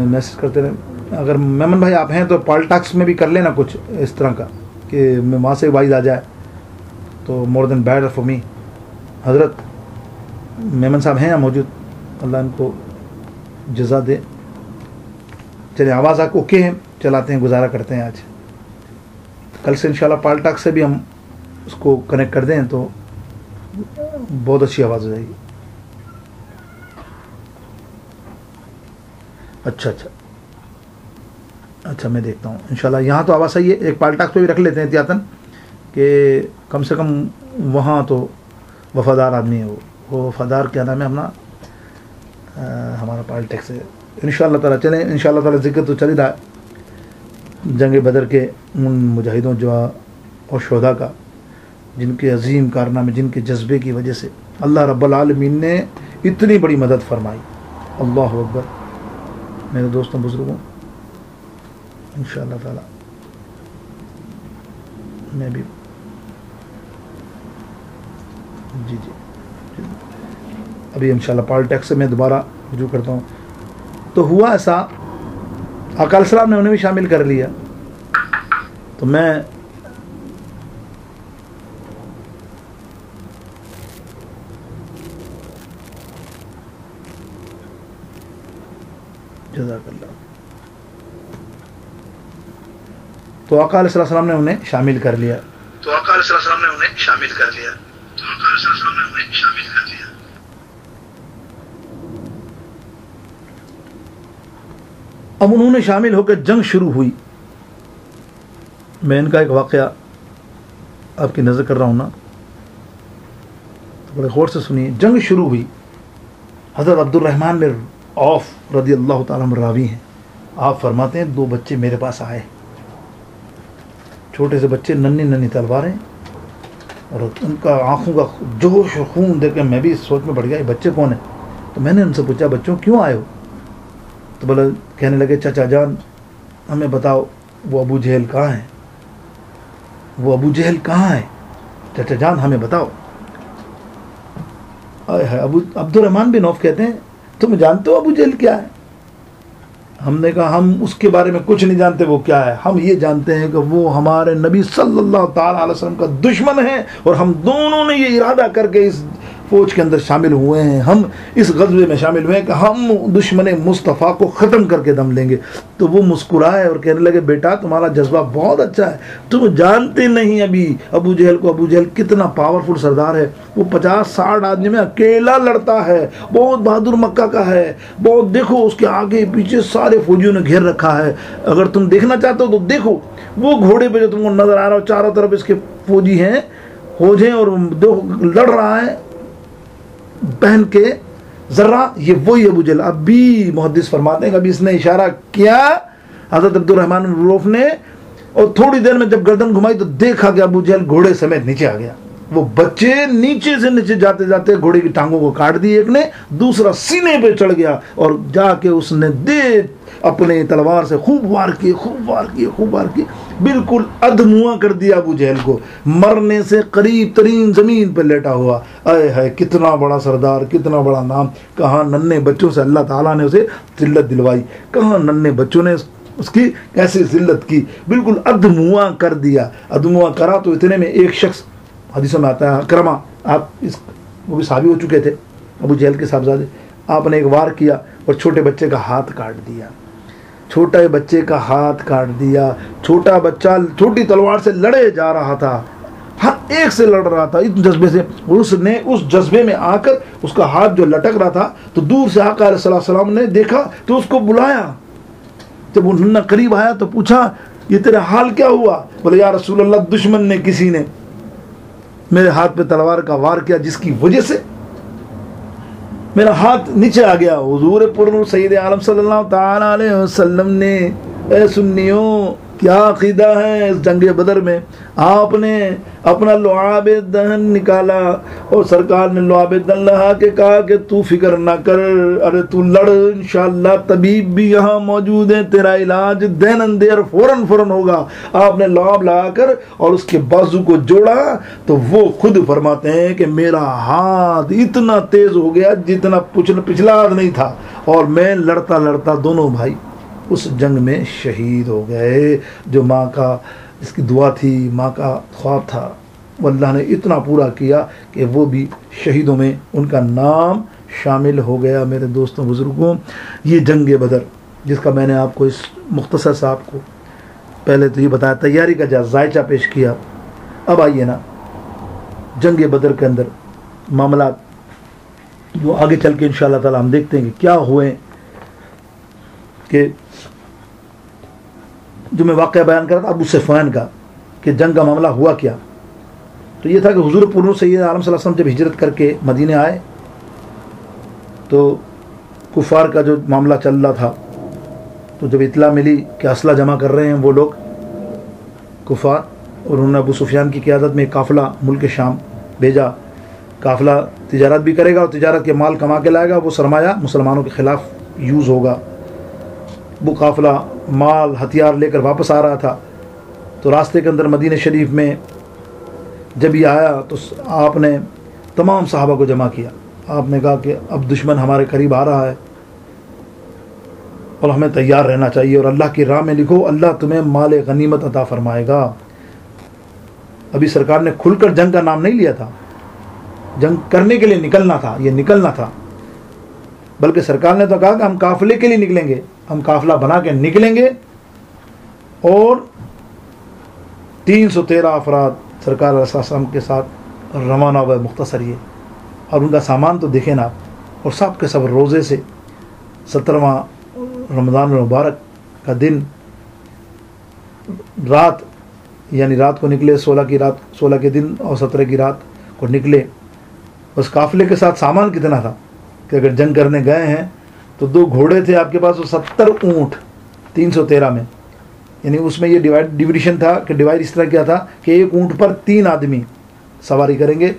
S1: मैसेज करते रहे। अगर मेमन भाई आप हैं तो पॉलिटिक्स में भी कर लेना कुछ इस तरह का कि मैं वहाँ से वाइज आ जाए तो more than better for me. हज़रत मेमन साहब हैं मौजूद, अल्लाह इनको जज़ा दे। चलिए आवाज़ आपको ओके है, चलाते हैं, गुजारा करते हैं। आज कल से इंशाल्लाह पॉलिटिक्स से भी हम उसको कनेक्ट कर दें तो बहुत अच्छी आवाज़ हो जाएगी। अच्छा अच्छा अच्छा, मैं देखता हूँ इंशाल्लाह। यहाँ तो आवाज़ सही है, एक पॉलिटिक्स पे भी रख लेते हैं एहतियातन कि कम से कम वहाँ तो वफ़ादार आदमी है वो वफ़ादार क्या नाम है अपना, हमारा पॉलिटिक्स है इंशाल्लाह ताला। चलें इंशाल्लाह ताला, जिक्र तो चल ही रहा है जंग बदर के उन मुजाहिदों जो और शोहदा का, जिनके अजीम कारनामे, जिनके जज्बे की वजह से अल्लाह रब्बुल आलमीन ने इतनी बड़ी मदद फरमाई। अल्लाहु अकबर। मेरे दोस्तों बुजुर्गों, इंशाअल्लाह ताला मैं भी जी जी अभी इंशाअल्लाह पॉलिटिक्स से मैं दोबारा रुजू करता हूँ। तो हुआ ऐसा, आका अलैहिस्सलाम ने उन्हें भी शामिल कर लिया। तो मैं जज़ाकल्लाह, तो आका अलैहिस्सलाम ने उन्हें शामिल कर लिया। अब उन्होंने शामिल होकर जंग शुरू हुई। मैं इनका एक वाक़या आपकी नज़र कर रहा हूँ ना, तो बड़े गौर से सुनिए। जंग शुरू हुई। हज़रत अब्दुर्रहमान बिन औफ रज़ी अल्लाह ताला अन्हु रावी हैं। आप फरमाते हैं 2 बच्चे मेरे पास आए, छोटे से बच्चे, नन्ही नन्ही तलवारें, और उनका आँखों का जोश और खून देख कर मैं भी इस सोच में बढ़ गया, ये बच्चे कौन है। तो मैंने उनसे पूछा, बच्चों क्यों आए हो? तो बोला, कहने लगे, चाचा जान हमें बताओ वो अबू जहल कहाँ है, वो अबू जहल कहाँ है, चाचा जान हमें बताओ। आए है अब्दुर्रहमान बिन औफ कहते हैं, तुम जानते हो अबू जहल क्या है? हमने कहा, हम उसके बारे में कुछ नहीं जानते वो क्या है, हम ये जानते हैं कि वो हमारे नबी सल्लल्लाहु ताला अलैहि वसल्लम का दुश्मन है, और हम दोनों ने ये इरादा करके इस फौज के अंदर शामिल हुए हैं, हम इस गज़वे में शामिल हुए हैं कि हम दुश्मन मुस्तफ़ा को ख़त्म करके दम लेंगे। तो वो मुस्कुराए और कहने लगे, बेटा तुम्हारा जज्बा बहुत अच्छा है, तुम जानते नहीं अभी अबू जहल को, अबू जहल कितना पावरफुल सरदार है, वो 50-60 आदमी में अकेला लड़ता है, बहुत बहादुर मक्का का है, बहुत, देखो उसके आगे पीछे सारे फौजियों ने घेर रखा है, अगर तुम देखना चाहते हो तो देखो वो घोड़े पे जो तुमको नजर आ रहा हो, चारों तरफ इसके फौजी हैं, फौज हैं, और लड़ रहा है पहन के जर्रा, ये वही अबू जहल। अभी मुहद्दिस फरमाते हैं, अभी इसने इशारा किया हज़रत अब्दुर्रहमान बिन औफ ने, और थोड़ी देर में जब गर्दन घुमाई तो देखा कि अबू जहल घोड़े समेत नीचे आ गया। वो बच्चे नीचे से नीचे जाते जाते घोड़े की टांगों को काट दी एक ने, दूसरा सीने पे चढ़ गया और जाके उसने दे अपने तलवार से खूब वार किए, खूब वार किए, बिल्कुल अधमुआ कर दिया अबू जहल को, मरने से करीब तरीन जमीन पर लेटा हुआ। आए है कितना बड़ा सरदार, कितना बड़ा नाम, कहाँ नन्हे बच्चों से अल्लाह ताला ने उसे जिल्लत दिलवाई, कहाँ नन्हे बच्चों ने उसकी कैसे जिल्लत की, बिल्कुल अधमुआ कर दिया। अधमुआ करा तो इतने में एक शख्स, हदीसों में आता है अकरमा, आप इस वो भी साहबी हो चुके थे, अबू जहल के साहबजादे, आपने एक वार किया और छोटे बच्चे का हाथ काट दिया, छोटे बच्चे का हाथ काट दिया। छोटा बच्चा छोटी तलवार से लड़े जा रहा था, हर एक से लड़ रहा था इस जज्बे से, और उसने उस जज्बे में आकर उसका हाथ जो लटक रहा था, तो दूर से आका अलैहिस्सलाम ने देखा तो उसको बुलाया। जब वो नन्ना करीब आया तो पूछा, ये तेरा हाल क्या हुआ? बोले, या रसूल अल्लाह, दुश्मन ने किसी ने मेरे हाथ पे तलवार का वार किया, जिसकी वजह से मेरा हाथ नीचे आ गया। हुजूर पुरनूर सैयद आलम सल्लल्लाहु ताला अलैहि वसल्लम ने, ए सुन्नियों, क्या अकीदा है इस जंग बदर में। आपने अपना लुआब दहन निकाला और सरकार ने लुआब दहन लगा के कहा कि तू फिक्र ना कर, अरे तू लड़, इंशाअल्लाह तबीब भी यहाँ मौजूद है, तेरा इलाज देन एंड देयर फौरन होगा। आपने लुआब लगाकर और उसके बाजू को जोड़ा तो वो खुद फरमाते हैं कि मेरा हाथ इतना तेज हो गया जितना पिछला हाथ नहीं था, और मैं लड़ता लड़ता दोनों भाई उस जंग में शहीद हो गए। जो माँ का इसकी दुआ थी, माँ का ख्वाब था, वो अल्लाह ने इतना पूरा किया कि वो भी शहीदों में उनका नाम शामिल हो गया। मेरे दोस्तों बुज़ुर्गों, ये जंग बदर जिसका मैंने आपको इस मुख्तसर सा आपको पहले तो ये बताया, तैयारी का जायजा पेश किया। अब आइए ना जंग बदर के अंदर मामला जो आगे चल के इंशाअल्लाह ताला हम देखते हैं कि क्या हुए। कि जो मैं वाक़या बयान कर रहा था अबू सुफ़यान का, कि जंग का मामला हुआ क्या, तो ये था कि हुज़ूर पुरनूर सैयद आलम सल्लल्लाहु अलैहि वसल्लम जब हिजरत करके मदीने आए तो कुफ़ार का जो मामला चल रहा था, तो जब इत्ला मिली कि असला जमा कर रहे हैं वो लोग कुफ़ार, और उन्होंने अबू सुफ़यान की क़यादत में काफ़िला मुल्क शाम भेजा। काफ़िला तिजारत भी करेगा और तिजारत के माल कमा के लाएगा, वो सरमाया मुसलमानों के ख़िलाफ़ यूज़ होगा। वो काफ़िला माल हथियार लेकर वापस आ रहा था, तो रास्ते के अंदर मदीने शरीफ में जब ये आया तो आपने तमाम सहाबा को जमा किया। आपने कहा कि अब दुश्मन हमारे करीब आ रहा है और हमें तैयार रहना चाहिए, और अल्लाह की राह में लिखो, अल्लाह तुम्हें माल गनीमत अता फरमाएगा। अभी सरकार ने खुलकर जंग का नाम नहीं लिया था, जंग करने के लिए निकलना था, ये निकलना था, बल्कि सरकार ने तो कहा कि हम काफ़िले के लिए निकलेंगे, हम काफ़िला बना के निकलेंगे। और 313 अफराद सरकार अलैहिस्सलाम के साथ रवाना हुए मुख्तसर ये, और उनका सामान तो देखें ना, और सब के सब रोज़े से 17वां रमज़ान मुबारक का दिन रात, यानी रात को निकले, 16 के दिन और 17 की रात को निकले। उस काफ़िले के साथ सामान कितना था कि अगर जंग करने गए हैं तो 2 घोड़े थे आपके पास और 70 ऊँट 313 में, यानी उसमें ये डिविडेशन था कि डिवाइड इस तरह क्या था कि एक ऊँट पर 3 आदमी सवारी करेंगे।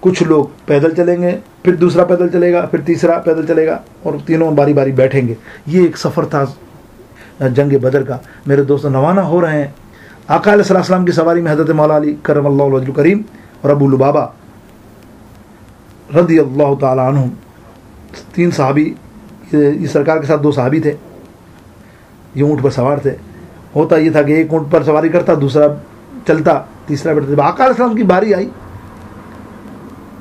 S1: कुछ लोग पैदल चलेंगे, फिर दूसरा पैदल चलेगा, फिर तीसरा पैदल चलेगा, और तीनों बारी बारी बैठेंगे। ये एक सफ़र था जंग बदर का। मेरे दोस्तों, रवाना हो रहे हैं आका अलैहिस्सलाम की सवारी में हज़रत मौला अली करमल्लाहु वजहुल करीम और अबू लुबाबा रज़ियल्लाहु ताला अन्हुम, 3 सहाबी, ये सरकार के साथ 2 सहाबी थे, ये ऊँट पर सवार थे। होता ये था कि एक ऊँट पर सवारी करता, दूसरा चलता, तीसरा बैठता। जब आका अलैहिस्सलाम की बारी आई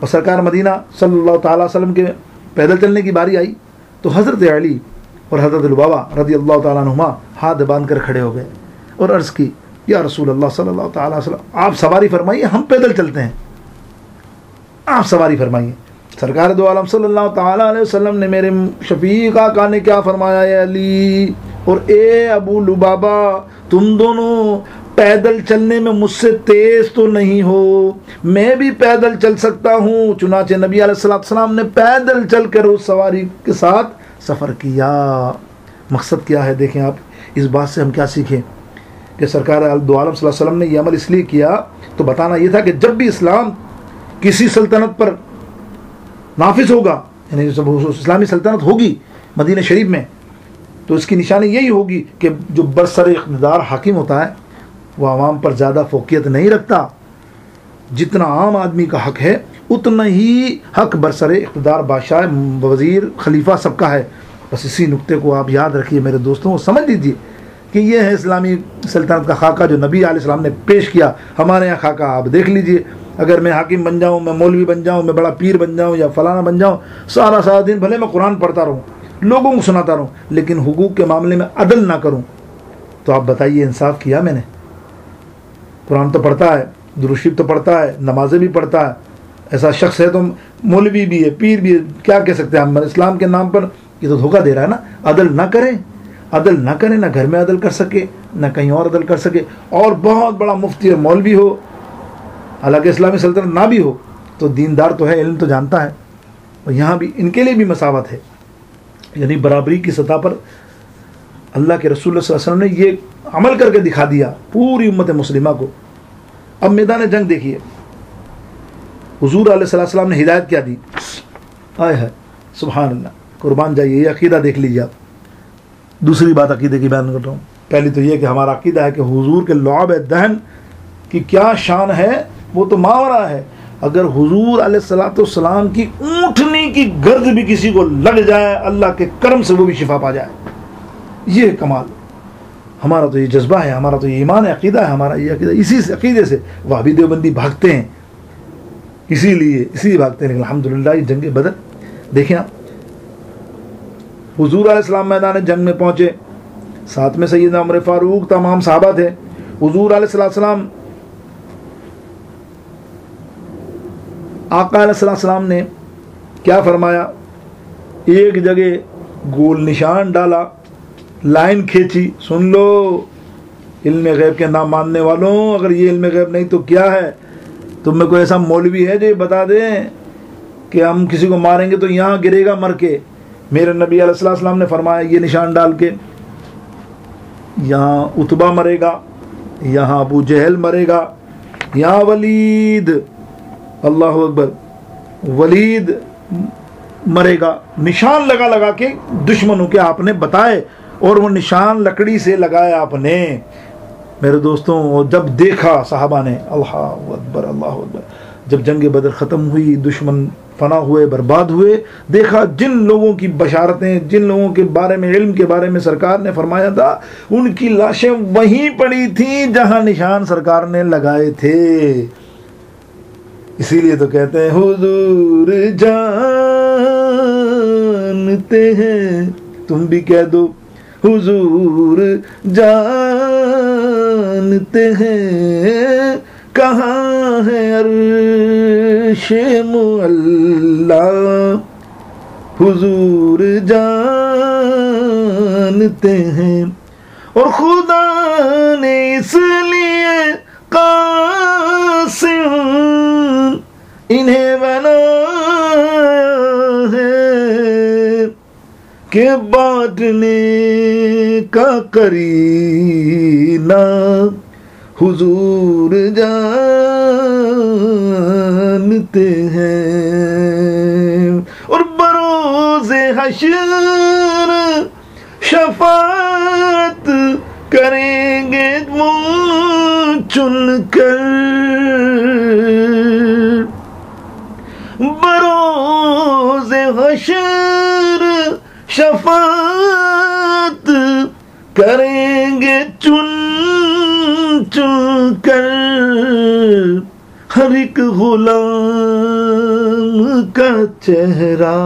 S1: और सरकार मदीना सल्लल्लाहु ताला वसल्लम के पैदल चलने की बारी आई, तो हज़रत अली और हज़रत लुबाबा रज़ियल्लाहु ताला अन्हुमा हाथ बांध कर खड़े हो गए और अर्ज़ की, या रसूल अल्लाह सल्लल्लाहु ताला अलैहि वसल्लम, आप सवारी फरमाइए, हम पैदल चलते हैं, आप सवारी फरमाइए। सरकार दो आलम सल्लल्लाहु ताला अलैहि वसल्लम ने, मेरे शफीक आका ने क्या फरमाया, है अली और ए अबू लुबाबा, तुम दोनों पैदल चलने में मुझसे तेज तो नहीं हो, मैं भी पैदल चल सकता हूँ। चुनाचे नबी अलैहिस्सलाम ने पैदल चल कर उस सवारी के साथ सफ़र किया। मकसद क्या है देखें आप, इस बात से हम क्या सीखें कि सरकार दो आलम सल्लल्लाहु अलैहि वसल्लम ने यह अमल इसलिए किया तो बताना यह था कि जब भी इस्लाम किसी सल्तनत पर नाफिज होगा, यानी इस्लामी सल्तनत होगी मदीना शरीफ में, तो इसकी निशानी यही होगी कि जो बरसर इक़्तिदार हाकिम होता है वह आवाम पर ज़्यादा फोकियत नहीं रखता। जितना आम आदमी का हक है उतना ही हक बरसर इक़्तिदार बादशाह, वज़ीर, खलीफा सबका है। बस इसी नुक्ते को आप याद रखिए मेरे दोस्तों, समझ लीजिए कि यह है इस्लामी सल्तनत का खाका जो नबी अलैहिस्सलाम ने पेश किया। हमारे यहाँ खाका आप देख लीजिए, अगर मैं हाकिम बन जाऊँ, मैं मौलवी बन जाऊँ, मैं बड़ा पीर बन जाऊँ या फलाना बन जाऊँ, सारा दिन भले मैं कुरान पढ़ता रहूँ, लोगों को सुनाता रहूँ, लेकिन हुकूक के मामले में अदल ना करूँ, तो आप बताइए इंसाफ किया मैंने? कुरान तो पढ़ता है, दुरूद शरीफ तो पढ़ता है, नमाजें भी पढ़ता है, ऐसा शख्स है तो मौलवी भी है, पीर भी है, क्या कह सकते हैं हम इस्लाम के नाम पर? ये तो धोखा दे रहा है ना। अदल ना करें, अदल ना करें, ना घर में अदल कर सके, ना कहीं और अदल कर सके, और बहुत बड़ा मुफ्ती और मौलवी हो, हालांकि इस्लामी सल्तनत ना भी हो, तो दीनदार तो है, इल्म तो जानता है, और यहाँ भी इनके लिए भी मसावत है, यानी बराबरी की सतह पर अल्लाह के रसूल सल्लल्लाहु अलैहि वसल्लम ने ये अमल करके दिखा दिया पूरी उम्मत मुस्लिमा को। अब मैदान जंग देखिए, हुजूर अलैहिस्सलाम ने हिदायत क्या दी, आए है सुभान अल्लाह, कुर्बान जाइए, ये अकीदा देख लीजिए आप। दूसरी बात अकीदे की बयान कर रहा हूँ। पहली तो ये कि हमारा अकीदा है कि हुजूर के लुआब दहन की क्या शान है, वो तो मावरा है। अगर हुजूर अलैहिस्सलाम की ऊँटनी की गर्द भी किसी को लग जाए, अल्लाह के करम से वो भी शिफा पा जाए, ये कमाल। हमारा तो ये जज्बा है, हमारा तो ये ईमान है, अकीदा है हमारा ये अकीदा। इसी से अकीदे से वहाबी देवबंदी भागते हैं, इसीलिए भागते हैं। लेकिन अल्हम्दुलिल्लाह ये जंग बदर देखें आप, हुजूर अलैहिस्सलाम मैदान जंग में पहुंचे, साथ में सैयदना उमर फारूक तमाम सहाबा थे। हुजूर अलैहिस्सलाम आका अलैहिस्सलाम ने क्या फरमाया, एक जगह गोल निशान डाला, लाइन खींची, सुन लो इल्म गैब के नाम मानने वालों, अगर ये इल्म गैब नहीं तो क्या है? तुम में कोई ऐसा मौलवी है जो ये बता दे कि हम किसी को मारेंगे तो यहाँ गिरेगा मर के? मेरे नबी अलैहिस्सलाम ने फरमाया ये निशान डाल के, यहाँ उतबा मरेगा, यहाँ अबू जहल मरेगा, यहाँ वलीद, अल्लाह अकबर, वलीद मरेगा। निशान लगा लगा के दुश्मनों के आपने बताए, और वो निशान लकड़ी से लगाया आपने मेरे दोस्तों। और जब देखा साहबा ने, अल्लाह अकबर अल्लाह अकबर, जब जंग बदर ख़त्म हुई, दुश्मन फना हुए, बर्बाद हुए, देखा जिन लोगों की बशारतें, जिन लोगों के बारे में, इल्म के बारे में सरकार ने फरमाया था, उनकी लाशें वहीं पड़ी थीं जहां निशान सरकार ने लगाए थे। इसीलिए तो कहते हैं हुजूर जानते हैं, तुम भी कह दो हुजूर जानते हैं, कहाँ है अर्शे मुअल्ला, हुजूर जानते हैं। और खुदा ने इसलिए कासिम इन्हें बनाया है कि बांटने का करीना हुजूर जानते हैं। और बरोज़े हश्र शफाअत करेंगे मुँह चुनकर, बरोज़े हश्र शफाअत करेंगे चुन चुन कर, हर एक गुलाम का चेहरा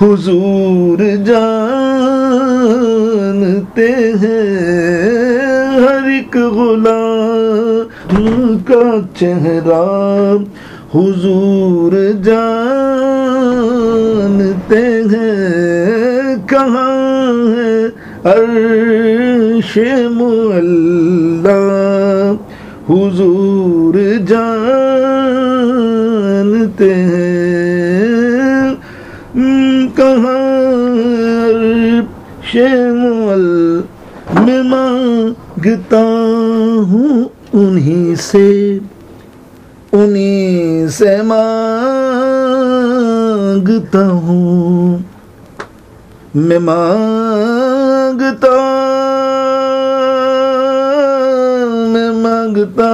S1: हुजूर जानते हैं, हर एक गुलाम का चेहरा हुजूर जानते हैं, कहाँ है अर्शे मुअल्ला, हुजूर जानते हैं, कहाँ अर्शे मुअल्ला। मैं मांगता हूँ उन्हीं से मांगता हूँ, मैं मांगता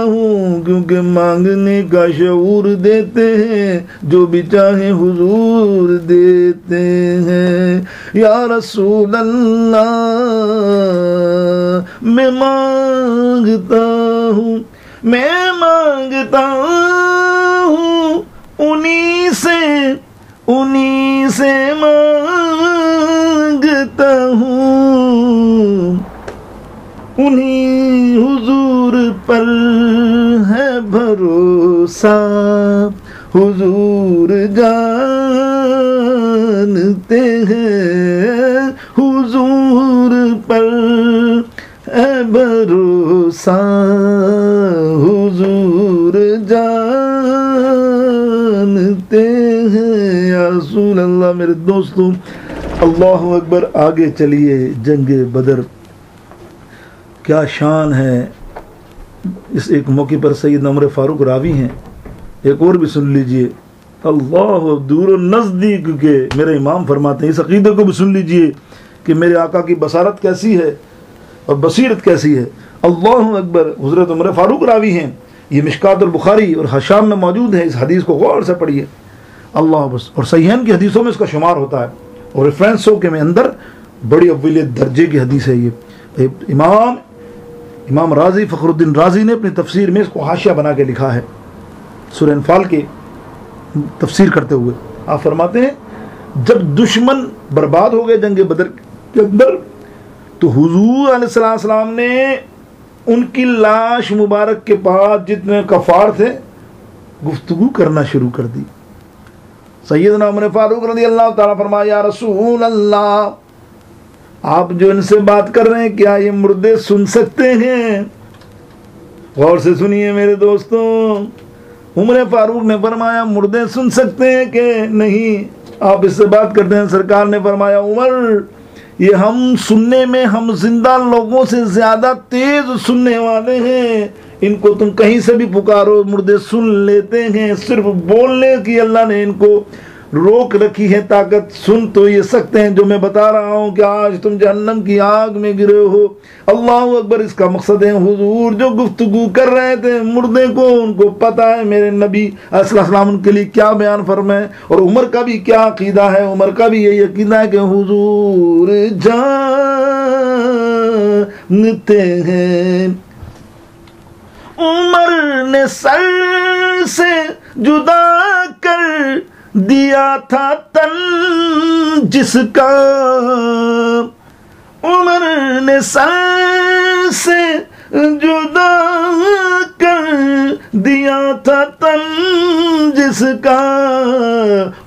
S1: हूँ, क्योंकि मांगने का शऊर देते हैं, जो भी चाहे हुजूर देते हैं। या रसूल अल्लाह मैं मांगता हूँ उन्हीं से मांगता हूँ, उन्हीं हुजूर पर है भरोसा, हुजूर जानते हैं, हुजूर पर है भरोसा, हुजूर जानते हैं। या रसूल अल्लाह, मेरे दोस्तों अल्लाहु अकबर। आगे चलिए, जंग बदर क्या शान है। इस एक मौके पर सैयद उमर फारूक रावी हैं, एक और भी सुन लीजिए। अल्लाह दूर नज़दीक के मेरे इमाम फरमाते हैं, इस अक़ीदे को भी सुन लीजिए कि मेरे आका की बसारत कैसी है और बसीरत कैसी है। अल्लाह अकबर। हज़रत उमर फारूक रावी हैं, ये मिशकात बुखारी और हशाम में मौजूद है। इस हदीस को गौर से पढ़िए। अल्लाह बस। और सहीहैन की हदीसों में इसका शुमार होता है और रेफरेंसों के में अंदर बड़ी अव्वलियत दर्जे की हदीस है ये। इमाम राजी फ़खरुद्दीन राजी ने अपनी तफसीर में इसको हाशिया बना के लिखा है, सूरह अनफाल के तफसीर करते हुए आप फरमाते हैं, जब दुश्मन बर्बाद हो गए जंग बदर के अंदर, तो हुजूर अलैहिस्सलाम सलाम ने उनकी लाश मुबारक के पास जितने कफ़ार थे गुफ्तगू करना शुरू कर दी। सैयदना उमर फारूक रज़ी अल्लाह ताला फरमाया, या रसूल अल्लाह, आप जो इनसे बात कर रहे हैं, क्या ये मुर्दे सुन सकते हैं? गौर से सुनिए मेरे दोस्तों। उमर फारूक ने फरमाया, मुर्दे सुन सकते हैं कि नहीं? आप इससे बात करते हैं। सरकार ने फरमाया, उमर, ये हम सुनने में हम जिंदा लोगों से ज्यादा तेज सुनने वाले हैं। इनको तुम कहीं से भी पुकारो, मुर्दे सुन लेते हैं। सिर्फ बोलने की अल्लाह ने इनको रोक रखी है ताकत। सुन तो ये सकते हैं जो मैं बता रहा हूँ कि आज तुम जहन्नम की आग में गिरे हो। अल्लाह अकबर। इसका मकसद है, हुजूर जो गुफ्तगू कर रहे थे मुर्दे को, उनको पता है मेरे नबी अस्सलाम उनके लिए क्या बयान फरमाए, और उमर का भी क्या अकीदा है। उमर का भी यही अकीदा है कि हुजूर जानते हैं। उमर ने सर से जुदा कर दिया था तन जिसका, उमर ने सर से जुदा कर दिया था तन जिसका,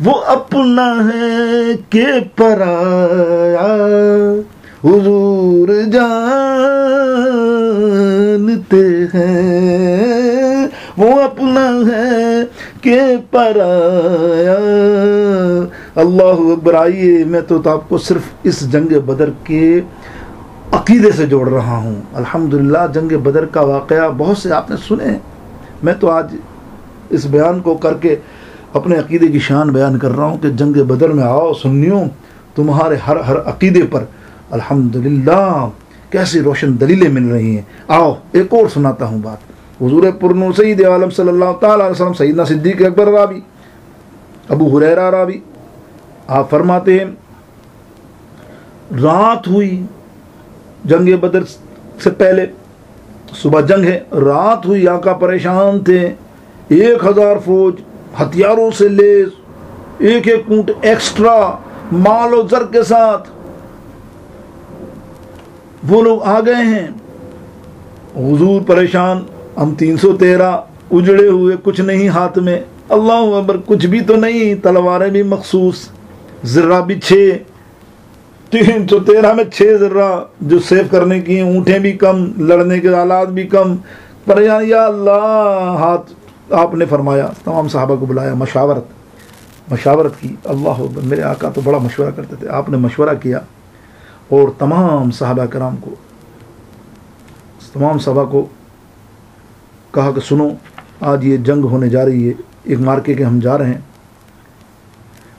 S1: वो अपना है के पराया, हुजूर जानते हैं वो अपना है के पराया। अल्लाह अकबर। आइए, मैं तो आपको सिर्फ इस जंग बदर के अकीदे से जोड़ रहा हूँ। अल्हम्दुलिल्लाह जंग बदर का वाक़या बहुत से आपने सुने। मैं तो आज इस बयान को करके अपने अकीदे की शान बयान कर रहा हूँ कि जंग बदर में आओ सुन्नियों, तुम्हारे हर अकीदे पर अल्हम्दुलिल्लाह कैसी रोशन दलीलें मिल रही हैं। आओ एक और सुनाता हूँ बात। हुजूर पुरनूर सईद आलम सल्लल्लाहु तआला अलैहि वसल्लम सैयदना सिद्दीक़ अकबर रावी, अबू हुरैरा रावी, आप फरमाते हैं, रात हुई जंग बदर से पहले, सुबह जंग है, रात हुई, आका परेशान थे, 1000 फौज हथियारों से लेस, एक एक ऊंट एक्स्ट्रा माल और जर के साथ वो लोग आ गए हैं। हुजूर परेशान, हम 313 उजड़े हुए, कुछ नहीं हाथ में। अल्लाह अकबर। कुछ भी तो नहीं, तलवारें भी मखसूस, ज़र्रा भी 6, 313 में 6 ज़र्रा जो सेव करने की, ऊँटें भी कम, लड़ने के आलात भी कम। परेशान, या अल्लाह। हाथ आपने फरमाया, तमाम सहाबा को बुलाया, मशावरत की। अल्लाह अकबर। मेरे आका तो बड़ा मशवरा करते थे। आपने मशवरा किया और तमाम सहाबा कराम को, तमाम सहाबा को कहा कि सुनो, आज ये जंग होने जा रही है, एक मार्के के हम जा रहे हैं।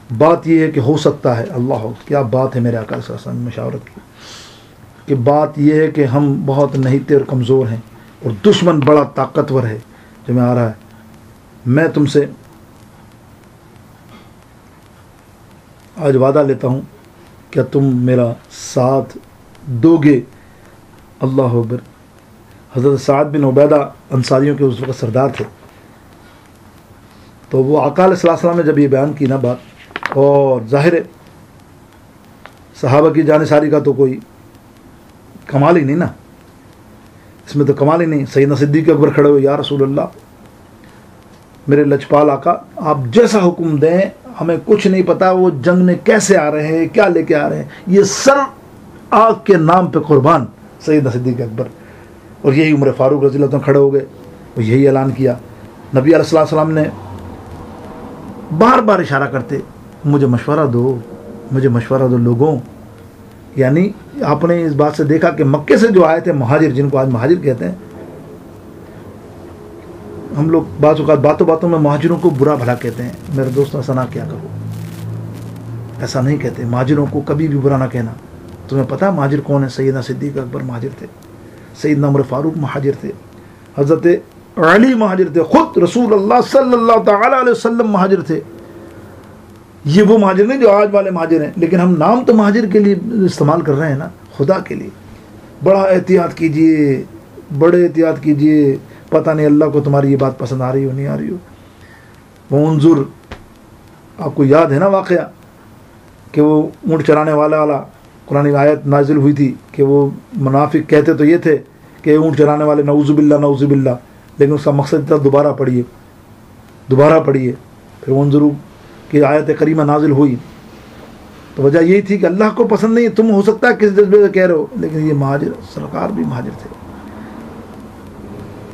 S1: बात ये है कि हो सकता है, अल्लाह क्या बात है मेरे आका सल्लल्लाहु अलैहि वसल्लम मशावरत की, कि बात ये है कि हम बहुत नहीते और कमज़ोर हैं और दुश्मन बड़ा ताकतवर है जो मैं आ रहा है। मैं तुमसे आज वादा लेता हूँ, क्या तुम मेरा साथ दोगे? अल्लाह अकबर। हज़रत साद बिन उबैदा अंसारियों के उस वक़्त सरदार थे। तो वो आका अलैहिस्सलाम सलाम ने जब ये बयान की ना बात, और ज़ाहिर है सहाबा की जानिसारी का तो कोई कमाल ही नहीं ना, इसमें तो कमाल ही नहीं। सैयदना सिद्दीक़ अकबर खड़े हुए, या रसूल अल्लाह, मेरे लजपाल आका, आप जैसा हुक्म दें, हमें कुछ नहीं पता वो जंग में कैसे आ रहे हैं, क्या लेके आ रहे हैं, ये सर आग के नाम पे कुर्बान। सैयदना सिद्दीक़ अकबर और यही उमर फारूक रज़ी अल्लाह अन्हु खड़े हो गए और यही ऐलान किया। नबी अलैहिस्सलाम ने बार बार इशारा करते, मुझे मशवरा दो, मुझे मशवरा दो लोगों। यानी आपने इस बात से देखा कि मक्के से जो आए थे महाजिर, जिनको आज महाजिर कहते हैं, हम लोग बातों बातों में महाजिरों को बुरा भला कहते हैं। मेरे दोस्तों ऐसा ना क्या करो, ऐसा नहीं कहते। महाजिरों को कभी भी बुरा ना कहना। तुम्हें पता है महाजिर कौन है? सैयदना सिद्दीक अकबर महाजिर थे, सैयदना उमर फारूक महाजिर थे, हज़रत अली महाजिर थे, खुद रसूलुल्लाह सल्लल्लाहु तआला अलैहि वसल्लम महाजिर थे। ये वो महाजिर नहीं जो आज वाले महाजिर हैं, लेकिन हम नाम तो महाजिर के लिए इस्तेमाल कर रहे हैं ना, खुदा के लिए। बड़ा एहतियात कीजिए, बड़े एहतियात कीजिए, पता नहीं अल्लाह को तुम्हारी ये बात पसंद आ रही हो नहीं आ रही हो। वो उन्जुर, आपको याद है ना वाक़या कि वो ऊँट चराने वाला कुरानी आयत नाजिल हुई थी कि वो मुनाफिक कहते तो ये थे कि ऊँट चराने वाले नऊज़ुबिल्लाह नऊज़ुबिल्लाह, लेकिन उसका मकसद था दोबारा पढ़िए। फिर उन्जुर की आयत करीमा नाजिल हुई तो वजह यही थी कि अल्लाह को पसंद नहीं। तुम हो सकता है किस जज्बे से कह रहे हो, लेकिन ये महाजिर, सरकार भी महाजिर थे।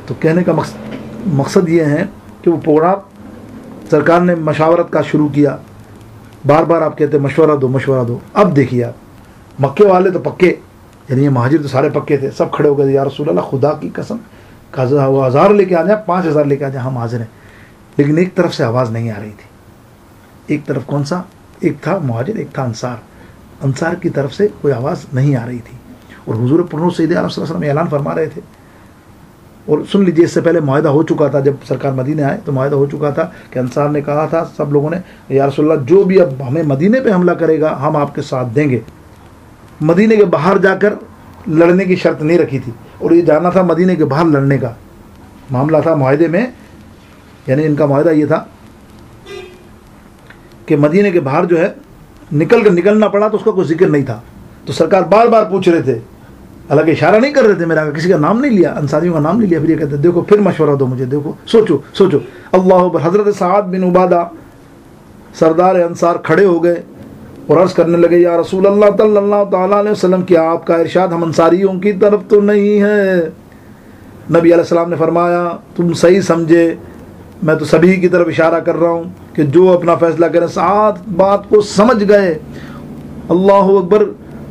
S1: तो कहने का मकसद ये है कि वो प्रोग्राम सरकार ने मशावरत का शुरू किया। बार बार आप कहते मशवरा दो। अब देखिए आप, मक्के वाले तो पक्के, यानी ये महाजिर तो सारे पक्के थे, सब खड़े हो गए, या रसूल अल्लाह खुदा की कसम, 1000 लेके आ जाए, 5000 लेके आ जाए, हम हाजिर हैं। लेकिन एक तरफ से आवाज़ नहीं आ रही थी। एक तरफ कौन सा? एक था मुहाजिर, एक था अंसार। अंसार की तरफ से कोई आवाज़ नहीं आ रही थी। और हुजूर पुरनूर सैयद आलम सल्लल्लाहु अलैहि वसल्लम ऐलान फरमा रहे थे। और सुन लीजिए, इससे पहले मुआहदा हो चुका था, जब सरकार मदीने आए तो मुआहदा हो चुका था कि अंसार ने कहा था, सब लोगों ने, या रसूलल्लाह जो भी अब हमें मदीने पे हमला करेगा हम आपके साथ देंगे। मदीने के बाहर जाकर लड़ने की शर्त नहीं रखी थी, और ये जाना था मदीने के बाहर लड़ने का मामला था मुआहदे में। यानी इनका मुआहदा ये था कि मदीने के बाहर जो है निकलना पड़ा तो उसका कोई जिक्र नहीं था। तो सरकार बार बार पूछ रहे थे, हालांकि इशारा नहीं कर रहे थे, मेरा किसी का नाम नहीं लिया, अंसारियों का नाम नहीं लिया। फिर ये कहते देखो, फिर मशवरा दो मुझे, देखो सोचो। अल्लाह अकबर। हज़रत साद बिन उबादा सरदार अंसार खड़े हो गए और अर्ज़ करने लगे, या रसूल अल्लाह सल्लल्लाहु तआला अलैहि वसल्लम, क्या आपका इरशाद हम अंसारियों की तरफ तो नहीं है? नबी अलैहि सलाम ने फरमाया, तुम सही समझे, मैं तो सभी की तरफ इशारा कर रहा हूँ कि जो अपना फैसला करें। साथ बात को समझ गए। अल्लाह अकबर।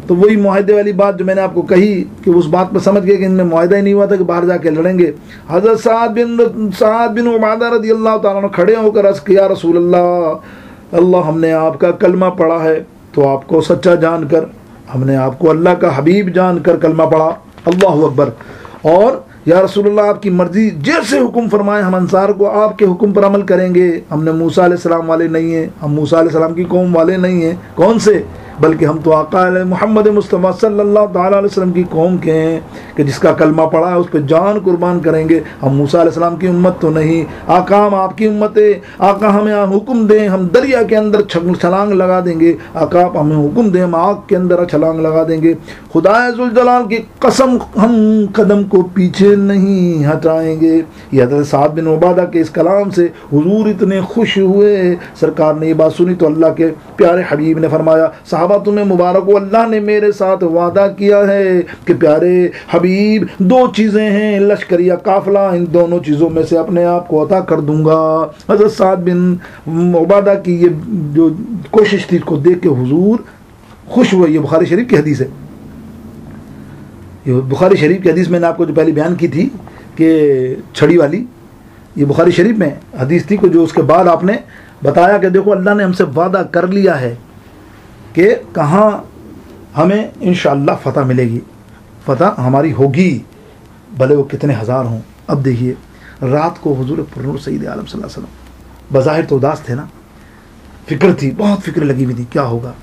S1: तो वही मुआहदे वाली बात जो मैंने आपको कही कि उस बात पर समझ गए कि इनमें मुआहदा ही नहीं हुआ था कि बाहर जाके लड़ेंगे। हज़रत साद बिन उबादा रज़ियल्लाहु ताला अन्हु खड़े होकर अर्ज़ किया, रसूल अल्लाह, हमने आपका कलमा पढ़ा है तो आपको सच्चा जानकर, हमने आपको अल्लाह का हबीब जानकर कलमा पढ़ा। अल्लाह अकबर। और या रसूलुल्लाह, आपकी मर्जी, जैसे हुक्म फरमाए हम अंसार को आपके हुक्म पर अमल करेंगे। हमने मूसा अलैहिस्सलाम वाले नहीं हैं, हम मूसा अलैहिस्सलाम की कौम वाले नहीं हैं। कौन से? बल्कि हम तो आका मोहम्मद मुस्तफ़ा सल्लल्लाहु तआला अलैहि वसल्लम की कौम के हैं कि जिसका कलमा पड़ा है उस पर जान कुर्बान करेंगे। हम मूसा अलैहिस्सलाम की उम्मत तो नहीं। आका, हम आपकी उम्मत है। आका, हमें हुक्म दें, हम दरिया के अंदर छलांग लगा देंगे। आका, आप हमें हुक्म दें, हम आग के अंदर छलांग लगा देंगे। खुदा जुल जलाल की कसम, हम कदम को पीछे नहीं हटाएंगे। ये हज़रत साद बिन उबादा के इस कलाम से हुजूर इतने खुश हुए। सरकार ने ये बात सुनी तो अल्लाह के प्यारे हबीब ने फरमाया, सहाबा तुम्हें मुबारक हो, अल्लाह ने मेरे साथ वादा किया है कि प्यारे हबीब, दो चीज़ें हैं, लश्करिया काफिला, इन दोनों चीज़ों में से अपने आप को अता कर दूंगा। हज़रत साद बिन उबादा की ये जो कोशिश थी को देख के हुजूर खुश हुए। ये बुखारी शरीफ की हदीस है। ये बुखारी शरीफ की हदीस मैंने आपको जो पहले बयान की थी कि छड़ी वाली, ये बुखारी शरीफ में हदीस थी को जो उसके बाद आपने बताया कि देखो अल्लाह ने हमसे वादा कर लिया है कि कहाँ हमें इंशाअल्लाह फ़तह मिलेगी, फ़तह हमारी होगी, भले वो कितने हज़ार हों। अब देखिए, रात को हुजूर पुरनूर सैयद आलम सल्लल्लाहु अलैहि वसल्लम बज़ाहिर तो उदास थे ना, फ़िक्र थी, बहुत फ़िक्र लगी हुई थी, क्या होगा।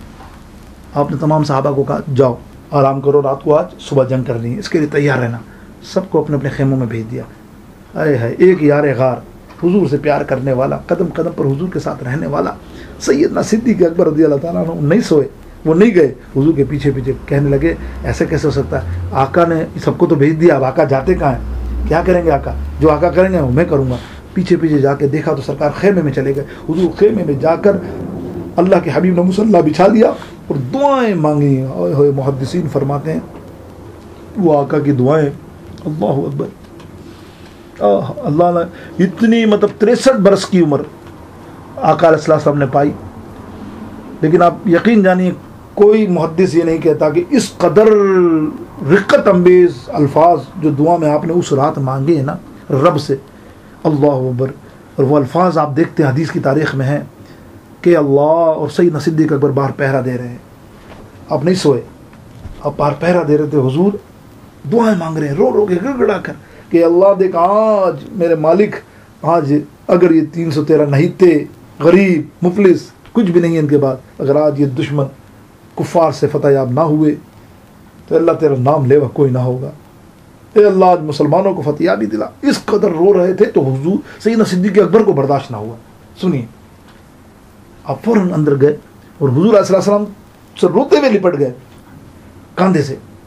S1: आपने तमाम सहाबा को कहा, जाओ आराम करो, रात को आज सुबह जंग करनी है, इसके लिए तैयार रहना। सबको अपने अपने खेमों में भेज दिया। अरे है एक यार गार, हुजूर से प्यार करने वाला, कदम कदम पर हुजूर के साथ रहने वाला सैयदना सिद्दीक़ अकबर रज़ियल्लाहु ताला अन्हु नहीं सोए, वो नहीं गए, हुजूर के पीछे पीछे कहने लगे, ऐसे कैसे हो सकता है, आका ने सबको तो भेज दिया, अब आका जाते कहाँ हैं, क्या करेंगे आका, जो आका करेंगे वो मैं करूँगा। पीछे पीछे जाके देखा तो सरकार खेमे में चले गए। हुजूर खेमे में जाकर अल्लाह के हबीब ने मुसल्ला बिछा दिया और दुआएं मांगी। मुहद्दिसीन फरमाते हैं वो आका की दुआएं, अल्लाहु अकबर, अल्लाह ने इतनी मतलब 63 बरस की उम्र आका अलैहिस्सलाम ने पाई। लेकिन आप यकीन जानिए कोई मुहद्दिस ये नहीं कहता कि इस कदर रिक्कत अंगेज़ अल्फाज जो दुआ में आपने उस रात मांगे हैं ना रब से, अल्लाह अकबर। और वो अल्फाज आप देखते हैं हदीस की तारीख़ में है कि अल्लाह और सैयदना सिद्दीक़ अकबर बाहर पहरा दे रहे हैं, आप नहीं सोए, आप बाहर पहरा दे रहे थे, हुजूर दुआएं मांग रहे हैं रो रो के गिड़गिड़ा कर कि अल्लाह देख आज मेरे मालिक, आज अगर ये 313 नहीं थे, गरीब मुफलिस कुछ भी नहीं है इनके बाद, अगर आज ये दुश्मन कुफ़ार से फतहयाब ना हुए तो अल्लाह तेरा नाम लेवा कोई ना होगा, ए अल्लाह आज मुसलमानों को फतहयाबी दिला। इस कदर रो रहे थे तो हुजूर सैयदना सिद्दीक़ अकबर को बर्दाश्त ना हुआ। सुनिए, आप फौरन अंदर गए और हुजूर अलैहि सलाम से रोते हुए लिपट गए,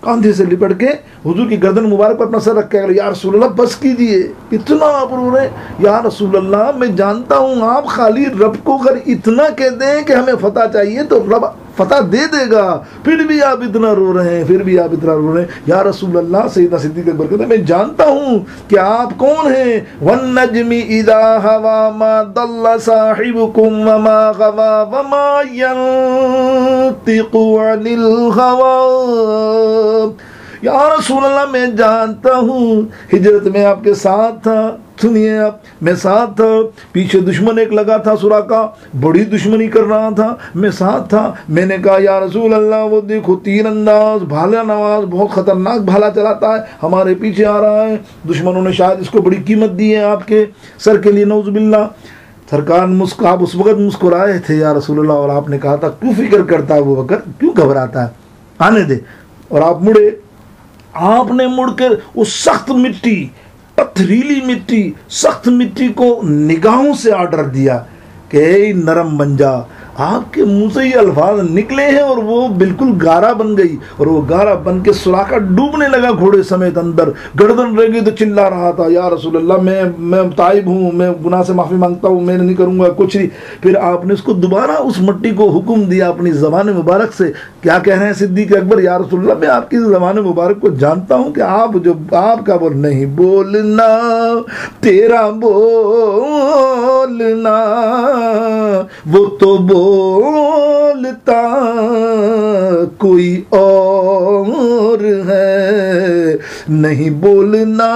S1: कांधे से लिपट के हुजूर की गर्दन मुबारक पर अपना सर रख के अगर या रसूल अल्लाह बस कीजिए, इतना आप रो रहे, या रसूल अल्लाह मैं जानता हूँ आप खाली रब को अगर इतना कह दें कि हमें फतह चाहिए तो रब फतह दे देगा, फिर भी आप इतना रो रहे हैं, या रसूल अल्लाह। सैयदना सिद्दीक़ अकबर कहते हैं मैं जानता हूँ कि आप कौन हैं, वन्नज्मि इज़ा हवा मा दल्ला साहिबुकुम व मा गवा व मा यंतिक़ु अनिल हवा। या रसूल अल्लाह मैं जानता हूँ हिजरत में आपके साथ था, सुनिए आप, मैं साथ था, पीछे दुश्मन एक लगा था सुराका, बड़ी दुश्मनी कर रहा था, मैं साथ था। मैंने कहा या रसूल अल्लाह वो देखो तीर अंदाज भाला नवाज बहुत खतरनाक भाला चलाता है, हमारे पीछे आ रहा है, दुश्मनों ने शायद इसको बड़ी कीमत दी है आपके सर के लिए, नौजुबिल्ला। सरकार आप उस वक्त मुस्कुराए थे या रसूल अल्लाह, और आपने कहा था क्यों फिक्र करता है वो वक्त, क्यों घबराता है, आने दे। और आप मुड़े, आपने मुड़कर उस सख्त मिट्टी, पथरीली मिट्टी, सख्त मिट्टी को निगाहों से ऑर्डर दिया कि नरम बन जा। आपके मुंह से ये अल्फाज निकले हैं और वो बिल्कुल गारा बन गई, और वो गारा बन के सुराखा डूबने लगा घोड़े समेत अंदर, गर्दन रह गई तो चिल्ला रहा था या रसूल अल्लाह मैं ताइब हूँ, मैं गुनाह से माफ़ी मांगता हूँ, मैं नहीं करूँगा कुछ नहीं। फिर आपने उसको दोबारा उस मिट्टी को हुक्म दिया अपनी ज़बान मुबारक से, क्या कह रहे हैं सिद्दीक़ अकबर, या रसूल अल्लाह मैं आपकी ज़बान मुबारक को जानता हूँ कि आप जो आपका बोल नहीं बोलना तेरा बोलना वो तो बोलता कोई और है, नहीं बोलना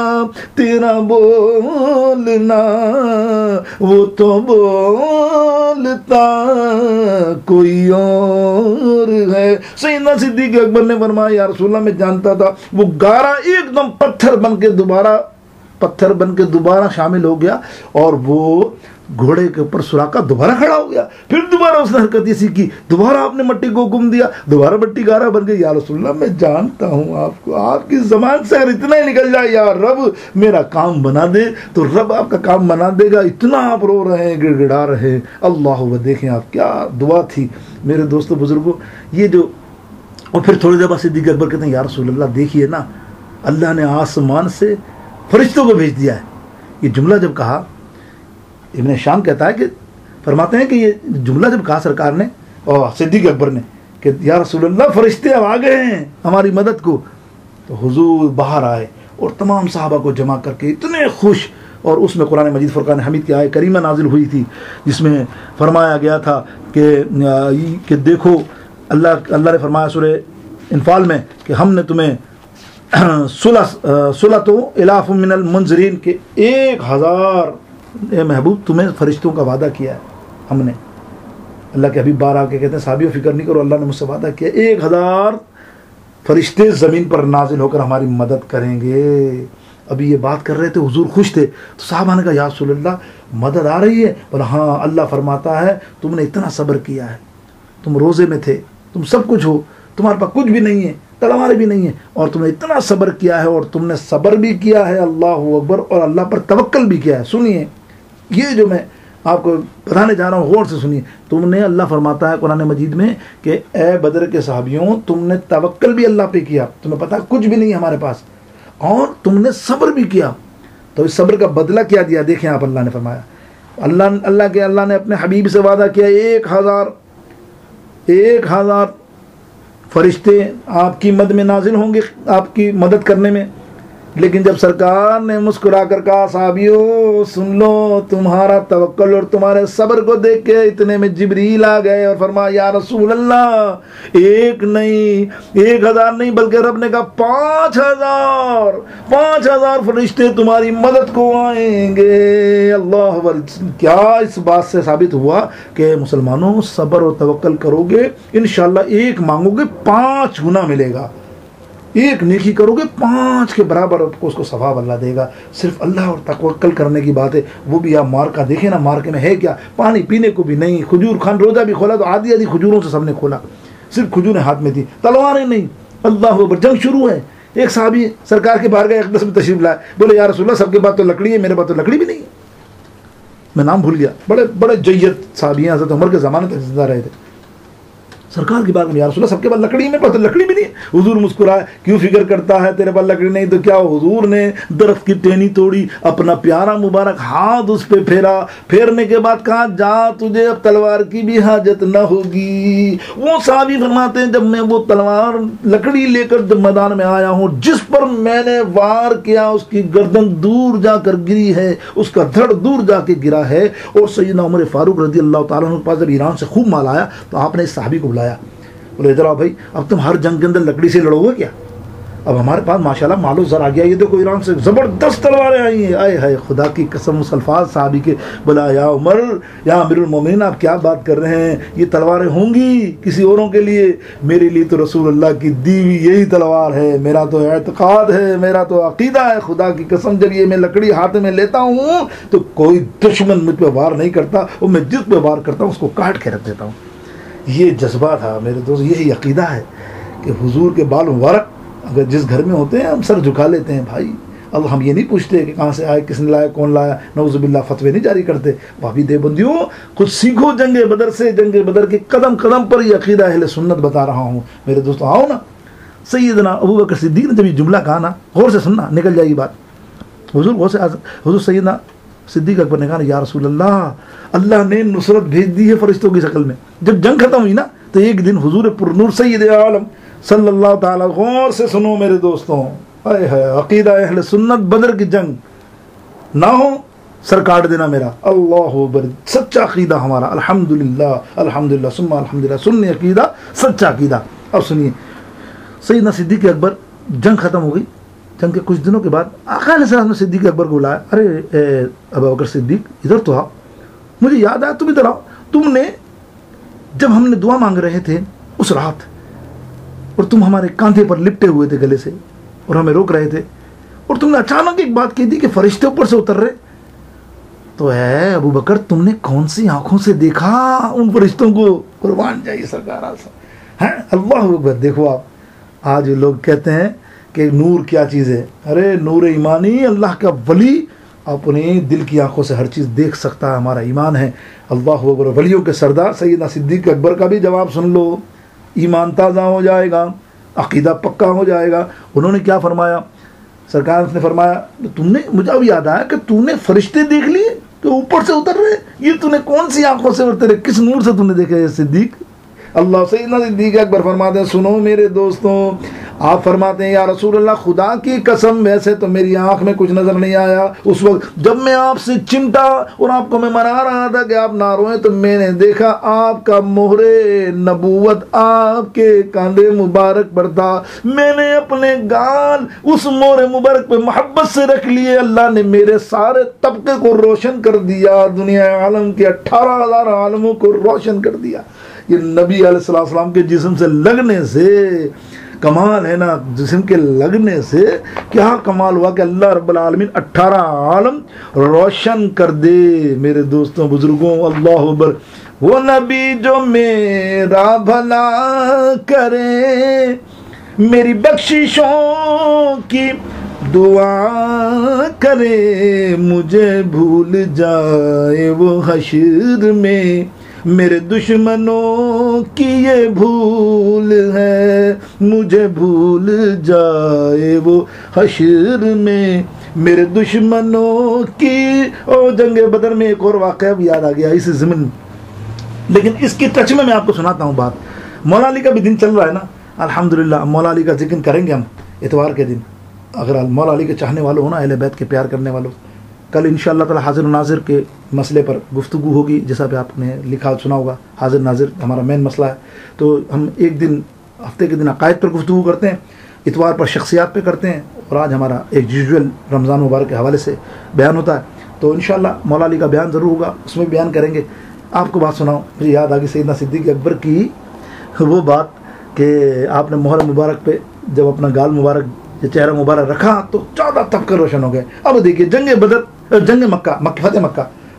S1: तेरा बोलना वो तो बोलता कोई और है। सैयदना सिद्दीक़ अकबर ने फरमाया या रसूल अल्लाह मैं जानता था। वो गारा एकदम पत्थर बन के दोबारा शामिल हो गया और वो घोड़े के ऊपर सुराका दोबारा खड़ा हो गया। फिर दोबारा उसने हरकत इसी की, दोबारा आपने मट्टी को हुक्म दिया, दोबारा मट्टी गारा बन गई। या रसूल अल्लाह मैं जानता हूँ आपको, आपकी ज़बान से अगर इतना ही निकल जाए या रब मेरा काम बना दे तो रब आपका काम बना देगा। इतना आप रो रहे हैं, गिड़गिड़ा रहे हैं। अल्लाह वो देखें आप क्या दुआ थी मेरे दोस्तों बुजुर्गों, ये जो। और फिर थोड़ी देर बाद सिद्दीक़ अकबर कहते हैं या रसूल अल्लाह देखिए ना, अल्लाह ने आसमान से फरिश्तों को भेज दिया है। ये जुमला जब कहा, इब्न शाम कहता है कि फरमाते हैं कि ये जुमला जब कहा सरकार ने और सिद्दीक़ अकबर ने कि या रसूल अल्लाह फरिश्ते अब आ गए हैं हमारी मदद को, तो हुजूर बाहर आए और तमाम सहाबा को जमा करके इतने खुश। और उसमें कुरान मजीद फुरकान हमीद की आयत करीमा नाजिल हुई थी जिसमें फरमाया गया था कि देखो अल्लाह ने फरमाया सूरह इनफाल में कि हमने तुम्हें सुलह तो इलाफ मिनल मुंजरीन के 1000 महबूब तुम्हें फरिश्तों का वादा किया है हमने। अल्लाह के हबीब बार आके कहते हैं साहबियों फिक्र नहीं करो, अल्लाह ने मुझसे वादा किया 1000 फरिश्ते ज़मीन पर नाजिल होकर हमारी मदद करेंगे। अभी ये बात कर रहे थे, हुजूर खुश थे, तो साहबा ने कहा या रसूल अल्लाह मदद आ रही है? बोला हाँ, अल्लाह फरमाता है तुमने इतना सब्र किया है, तुम रोज़े में थे, तुम सब कुछ हो, तुम्हारे पास कुछ भी नहीं है, तलवार भी नहीं है, और तुमने इतना सब्र किया है और तुमने सब्र भी किया है अल्लाह अकबर, और अल्लाह पर तवक्कल भी किया है। सुनिए ये जो मैं आपको बताने जा रहा हूँ गौर से सुनिए। तुमने, अल्लाह फरमाता है कुरान मजीद में कि ए बदर के सहाबियों तुमने तवक्कल भी अल्लाह पे किया, तुम्हें पता कुछ भी नहीं है हमारे पास, और तुमने सब्र भी किया। तो इस सब्र का बदला क्या दिया देखें आप। अल्लाह ने फरमाया, अल्लाह ने अपने हबीब से वादा किया 1000 फरिश्ते आपकी मद में नाजिल होंगे, आपकी मदद करने में। लेकिन जब सरकार ने मुस्कुरा कर कहा साहबियों सुन लो, तुम्हारा तवक्कुल और तुम्हारे सब्र को देख के इतने में जिब्रील आ गए और फरमाया या रसूल अल्लाह, एक नहीं 1000 नहीं बल्कि रब ने कहा 5000 फरिश्ते तुम्हारी मदद को आएंगे। अल्लाह अकबर। क्या इस बात से साबित हुआ कि मुसलमानों सब्र और तवक्कुल करोगे इंशाअल्लाह एक मांगोगे 5 गुना मिलेगा, एक नेकी करोगे 5 के बराबर आपको उसको सवाब अल्लाह देगा। सिर्फ अल्लाह और तवक्कुल करने की बात है। वो भी आप मार्का देखें ना, मार्के में है क्या, पानी पीने को भी नहीं, खजूर खान रोजा भी खोला तो आधी आधी खजूरों से सबने खोला, सिर्फ खजूरें हाथ में थी, तलवारें नहीं। अल्लाह अकबर। जंग शुरू है। एक साहबी सरकार के बाहर गए, अकदस में तशरीफ लाए, बोले या रसूलल्लाह सबके पास तो लकड़ी है, मेरे पास तो लकड़ी भी नहीं है। मैं नाम भूल गया, बड़े बड़े जय्यद साहबी हज़रत उमर के ज़माने तक जिंदा रहे थे। सरकार की बात में या रसूलल्लाह सबके पास लकड़ी, मेरे पास तो लकड़ी भी नहीं है। हुजूर मुस्कुराए, क्यों फिक्र करता है, तेरे पास लकड़ी नहीं तो क्या। हुजूर ने दरख्त की टहनी तोड़ी, अपना प्यारा मुबारक हाथ उस पे फेरा, फेरने के बाद कहा जा तुझे अब तलवार की भी हाजत न होगी। वो साहबी फरमाते हैं जब मैं वो तलवार लकड़ी लेकर जब मैदान में आया हूँ, जिस पर मैंने वार किया उसकी गर्दन दूर जाकर गिरी है, उसका धड़ दूर जाके गिरा है। और सैयदना उमर फारूक रज़ी अल्लाह ताला अन्हु के पास जब ईरान से खूब माल आया तो आपने इस साहबी को बुलाया, बोले इधर आओ भाई, अब तुम हर जंग के अंदर लकड़ी से लड़ोगे क्या। अब हमारे पास माशाल्लाह मालो ज़र आ गया, ये देखो ईरान से ज़बरदस्त तलवारें आई हैं। आए हाय खुदा की कसम, उस अल्फाज साहबी के बोला या उमर या अमीरुल मोमिनीन आप क्या बात कर रहे हैं, ये तलवारें होंगी किसी औरों के लिए, मेरे लिए तो रसूलुल्लाह की दी हुई यही तलवार है, मेरा तो एतकाद है, मेरा तो अकीदा है। खुदा की कसम जब ये मैं लकड़ी हाथ में लेता हूँ तो कोई दुश्मन मुझ पर वार नहीं करता, और मैं जिस पर वार करता हूँ उसको काट के रख देता हूँ। ये जज्बा था मेरे दोस्त, यही अकीदा है कि हुजूर के बाल मुबारक अगर जिस घर में होते हैं हम सर झुका लेते हैं भाई। अब हम ये नहीं पूछते कि कहाँ से आए, किसने लाया, कौन लाया, नऊज़ुबिल्लाह फतवे नहीं जारी करते। भाभी देवबंदियों खुद सीखो जंगे बदर से, जंगे बदर के कदम कदम पर ये अकीदा अहले सुन्नत बता रहा हूँ मेरे दोस्तों। आओ ना, सैयदना अबू बकर सिद्दीक ने जब ये जुमला कहा ना, गौर से सुनना निकल जाएगी बात। हुजूर गौर से, हुजूर सैयदना सिद्दीक अकबर ने कहा या रसूलल्लाह अल्लाह ने नुसरत भेज दी है फरिश्तों की शक्ल में। जब जंग खत्म हुई ना तो एक दिन हुजूर पुरनूर सैयद आलम सल्लल्लाहु ताला, गौर से सुनो मेरे दोस्तों, हाय हाय अकीदा अहले सुन्नत, बदर की जंग ना हो सर काट देना मेरा। अल्लाहु अकबर। सच्चा अकीदा हमारा, अल्हम्दुलिल्लाह अल्हम्दुलिल्लाह सुम्मा अल्हम्दुलिल्लाह, सुन्नी अकीदा, सच्चा अकीदा। अब सुनिए, सैयदना सिद्दीक अकबर, जंग खत्म हो गई, जंग के कुछ दिनों के बाद आका अलैहिस्सलाम ने सिद्दीक अकबर को बुलाया, अरे अबू बकर सिद्दीक इधर तो आओ, मुझे याद आया तुम इधर आओ, तुमने जब हमने दुआ मांग रहे थे उस रात और तुम हमारे कांधे पर लिपटे हुए थे गले से और हमें रोक रहे थे, और तुमने अचानक एक बात कही थी कि फरिश्ते ऊपर से उतर रहे, तो है अबू बकर तुमने कौन सी आंखों से देखा उन फरिश्तों को, कुर्बान जाइए सरकार हैं। अल्लाह अकबर। देखो आप आज लोग कहते हैं कि नूर क्या चीज़ है, अरे नूर ईमानी, अल्लाह का वली अपने दिल की आंखों से हर चीज़ देख सकता है, हमारा ईमान है। अल्लाह अकबर। वलियों के सरदार सैयदना सिद्दीक अकबर का भी जवाब सुन लो, ईमान ताज़ा हो जाएगा, अकीदा पक्का हो जाएगा। उन्होंने क्या फरमाया, सरकार ने फरमाया तुमने, मुझे अब याद आया कि तूने फरिश्ते देख लिए तो ऊपर से उतर रहे, ये तूने कौन सी आंखों से उतरे, किस नूर से तूने देखे सिद्दीक। अल्लाह सैयदना सिद्दीक अकबर फरमाते हैं सुनो मेरे दोस्तों, आप फरमाते हैं या रसूलल्लाह खुदा की कसम वैसे तो मेरी आंख में कुछ नजर नहीं आया उस वक्त जब मैं आपसे चिमटा और आपको मैं मना रहा था कि आप ना रोएं, तो मैंने देखा आपका मोहरे नबूवत आपके कांधे मुबारक पर था। मैंने अपने गाल उस मोहरे मुबारक पे मोहब्बत से रख लिए, अल्लाह ने मेरे सारे तबके को रोशन कर दिया, दुनिया आलम के 18,000 आलमों को रोशन कर दिया। ये नबी अलैहिस्सलाम के जिस्म से लगने से कमाल है ना, जिस्म के लगने से क्या कमाल हुआ कि अल्लाह रब्बुल आलमीन 18 आलम रोशन कर दे। मेरे दोस्तों बुजुर्गों, अल्लाह अकबर। वो नबी जो मेरा भला करे, मेरी बख्शिशों की दुआ करे, मुझे भूल जाए वो हश्र में, मेरे दुश्मनों की ये भूल है, मुझे भूल जाए वो हश्र में, मेरे दुश्मनों की। ओ जंगे बदर में एक और वाक़या भी याद आ गया इस ज़मीन, लेकिन इसके टच में मैं आपको सुनाता हूँ बात। मौला अली का भी दिन चल रहा है ना, अल्हम्दुलिल्लाह। मौला अली का जिक्र करेंगे हम इतवार के दिन, अगर मौला अली के चाहने वालों हो ना, अहले बैत के प्यार करने वालों, कल इंशाअल्लाह ताला हाजिर नाजिर के मसले पर गुफ्तगू होगी, जैसा भी आपने लिखा सुना होगा। हाजिर नाजिर हमारा मेन मसला है, तो हम एक दिन हफ्ते के दिन अकायद पर गुफ्तगू करते हैं, इतवार पर शख्सियात पे करते हैं, और आज हमारा एक यूजुअल रमज़ान मुबारक के हवाले से बयान होता है। तो इंशाअल्लाह मौला अली का बयान ज़रूर होगा, उसमें बयान करेंगे। आपको बात सुनाऊँ, मुझे याद आ गई सैयदना सिद्दीक़ अकबर की वो बात कि आपने मोहर मुबारक पे जब अपना गाल मुबारक, चेहरा मुबारक रखा तो 14 तबके रोशन हो गए। अब देखिए जंग बदर, जंग मक्का,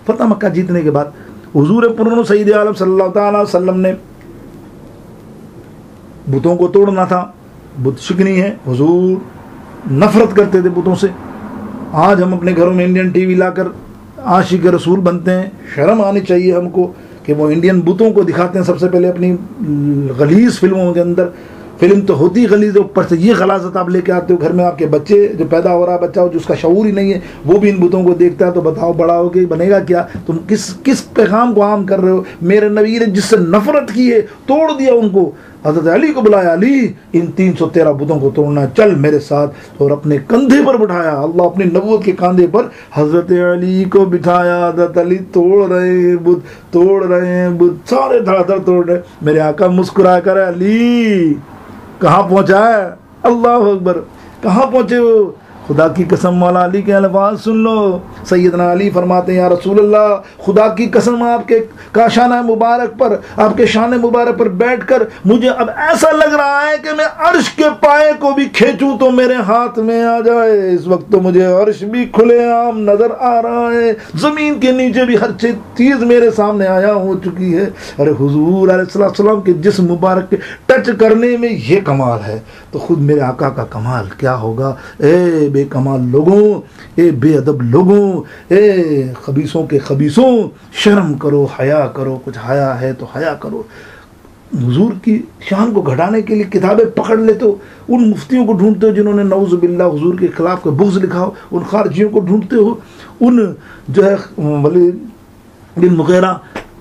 S1: फतेह मक्का जीतने के बाद हुजूर पुरनो सईद आलम सल्लल्लाहु अलैहि वसल्लम ने बुतों को तोड़ना था, बुत शिकनी है, हुजूर नफरत करते थे बुतों से। आज हम अपने घरों में इंडियन टीवी लाकर आशिक रसूल बनते हैं, शर्म आनी चाहिए हमको कि वो इंडियन बुतों को दिखाते हैं सबसे पहले अपनी गलीज़ फिल्मों के अंदर। फिल्म तो होती गलीज़, ऊपर से ये गलाजत आप लेके आते हो घर में। आपके बच्चे जो पैदा हो रहा बच्चा हो, जिसका शऊर ही नहीं है, वो भी इन बुतों को देखता है, तो बताओ बड़ा हो के बनेगा क्या? तुम किस पैगाम को आम कर रहे हो? मेरे नबी ने जिससे नफरत की है तोड़ दिया उनको। हज़रत अली को बुलाया, अली इन 313 बुतों को तोड़ना, चल मेरे साथ, और अपने कंधे पर बिठाया। अल्लाह अपनी नबूवत के कंधे पर हज़रत अली को बिठाया। हज़रत अली तोड़ रहे हैं बुत, तोड़ रहे हैं बुत, सारे धड़ाधड़ तोड़ रहे। मेरे आका मुस्कुरा कर, अली कहाँ पहुँचा है? अल्लाह अकबर, कहाँ पहुँचे हो? खुदा की कसम, मौला अली के अल्फाज सुन लो। सैयदना अली फरमाते हैं, या रसूल अल्लाह, खुदा की कसम आपके काशाना मुबारक पर, आपके शान मुबारक पर बैठकर मुझे अब ऐसा लग रहा है कि मैं अर्श के पाए को भी खींचूं तो मेरे हाथ में आ जाए। इस वक्त तो मुझे अर्श भी खुलेआम नजर आ रहा है, जमीन के नीचे भी हर चीज मेरे सामने आया हो चुकी है। अरे हुजूर अलैहिस्सलाम के जिस्म मुबारक के टच करने में ये कमाल है, तो खुद मेरे आका का कमाल क्या होगा? ए बेकमाल लोगों, ए बेअदब लोगों, ए खबीसों के खबीसों, शर्म करो, हया करो, कुछ हया है तो हया करो। हुजूर की शान को घटाने के लिए किताबें पकड़ लेते हो, उन मुफ्तियों को ढूंढते हो जिन्होंने नऊज़ बिल्लाह हुजूर के खिलाफ कोई बुग़्ज़ लिखा हो, उन खारजियों को ढूंढते हो, उन जो है वलीद बिन मुग़ीरा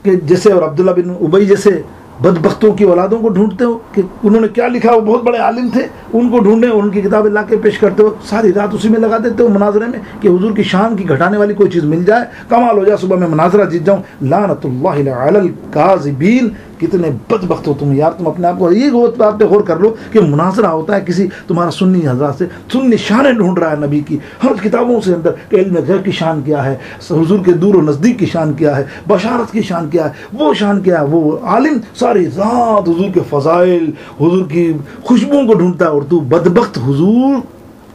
S1: के जैसे और अब्दुल्ला बिन उबई जैसे बदबख्तों की औलादों को ढूंढते हो कि उन्होंने क्या लिखा, वो बहुत बड़े आलिम थे, उनको ढूंढे, उनकी किताबें ला के पेश करते हो, सारी रात उसी में लगा देते हो मुनाजरे में कि हुजूर की शान की घटाने वाली कोई चीज़ मिल जाए, कमाल हो जाए, सुबह में मुनाजरा जीत जाऊँ। लानतुल्लाहि अलल काज़िबीन, कितने बदबख्त हो तुम यार। तुम अपने आप को ये बात पे गौर कर लो कि मुनाजरा होता है किसी तुम्हारा सुन्नी हज़रात से, सुन्नी शानें ढूंढ रहा है नबी की हर किताबों से अंदर कि इल्म गैब की शान क्या है, हुजूर के दूर और नज़दीक की शान क्या है, बशारत की शान क्या है, वो शान क्या है। वो आलिम सारी रात हुजूर के फ़ज़ाइल, हुजूर की खुशबुओं को ढूंढता है, और तू बदबख्त हुजूर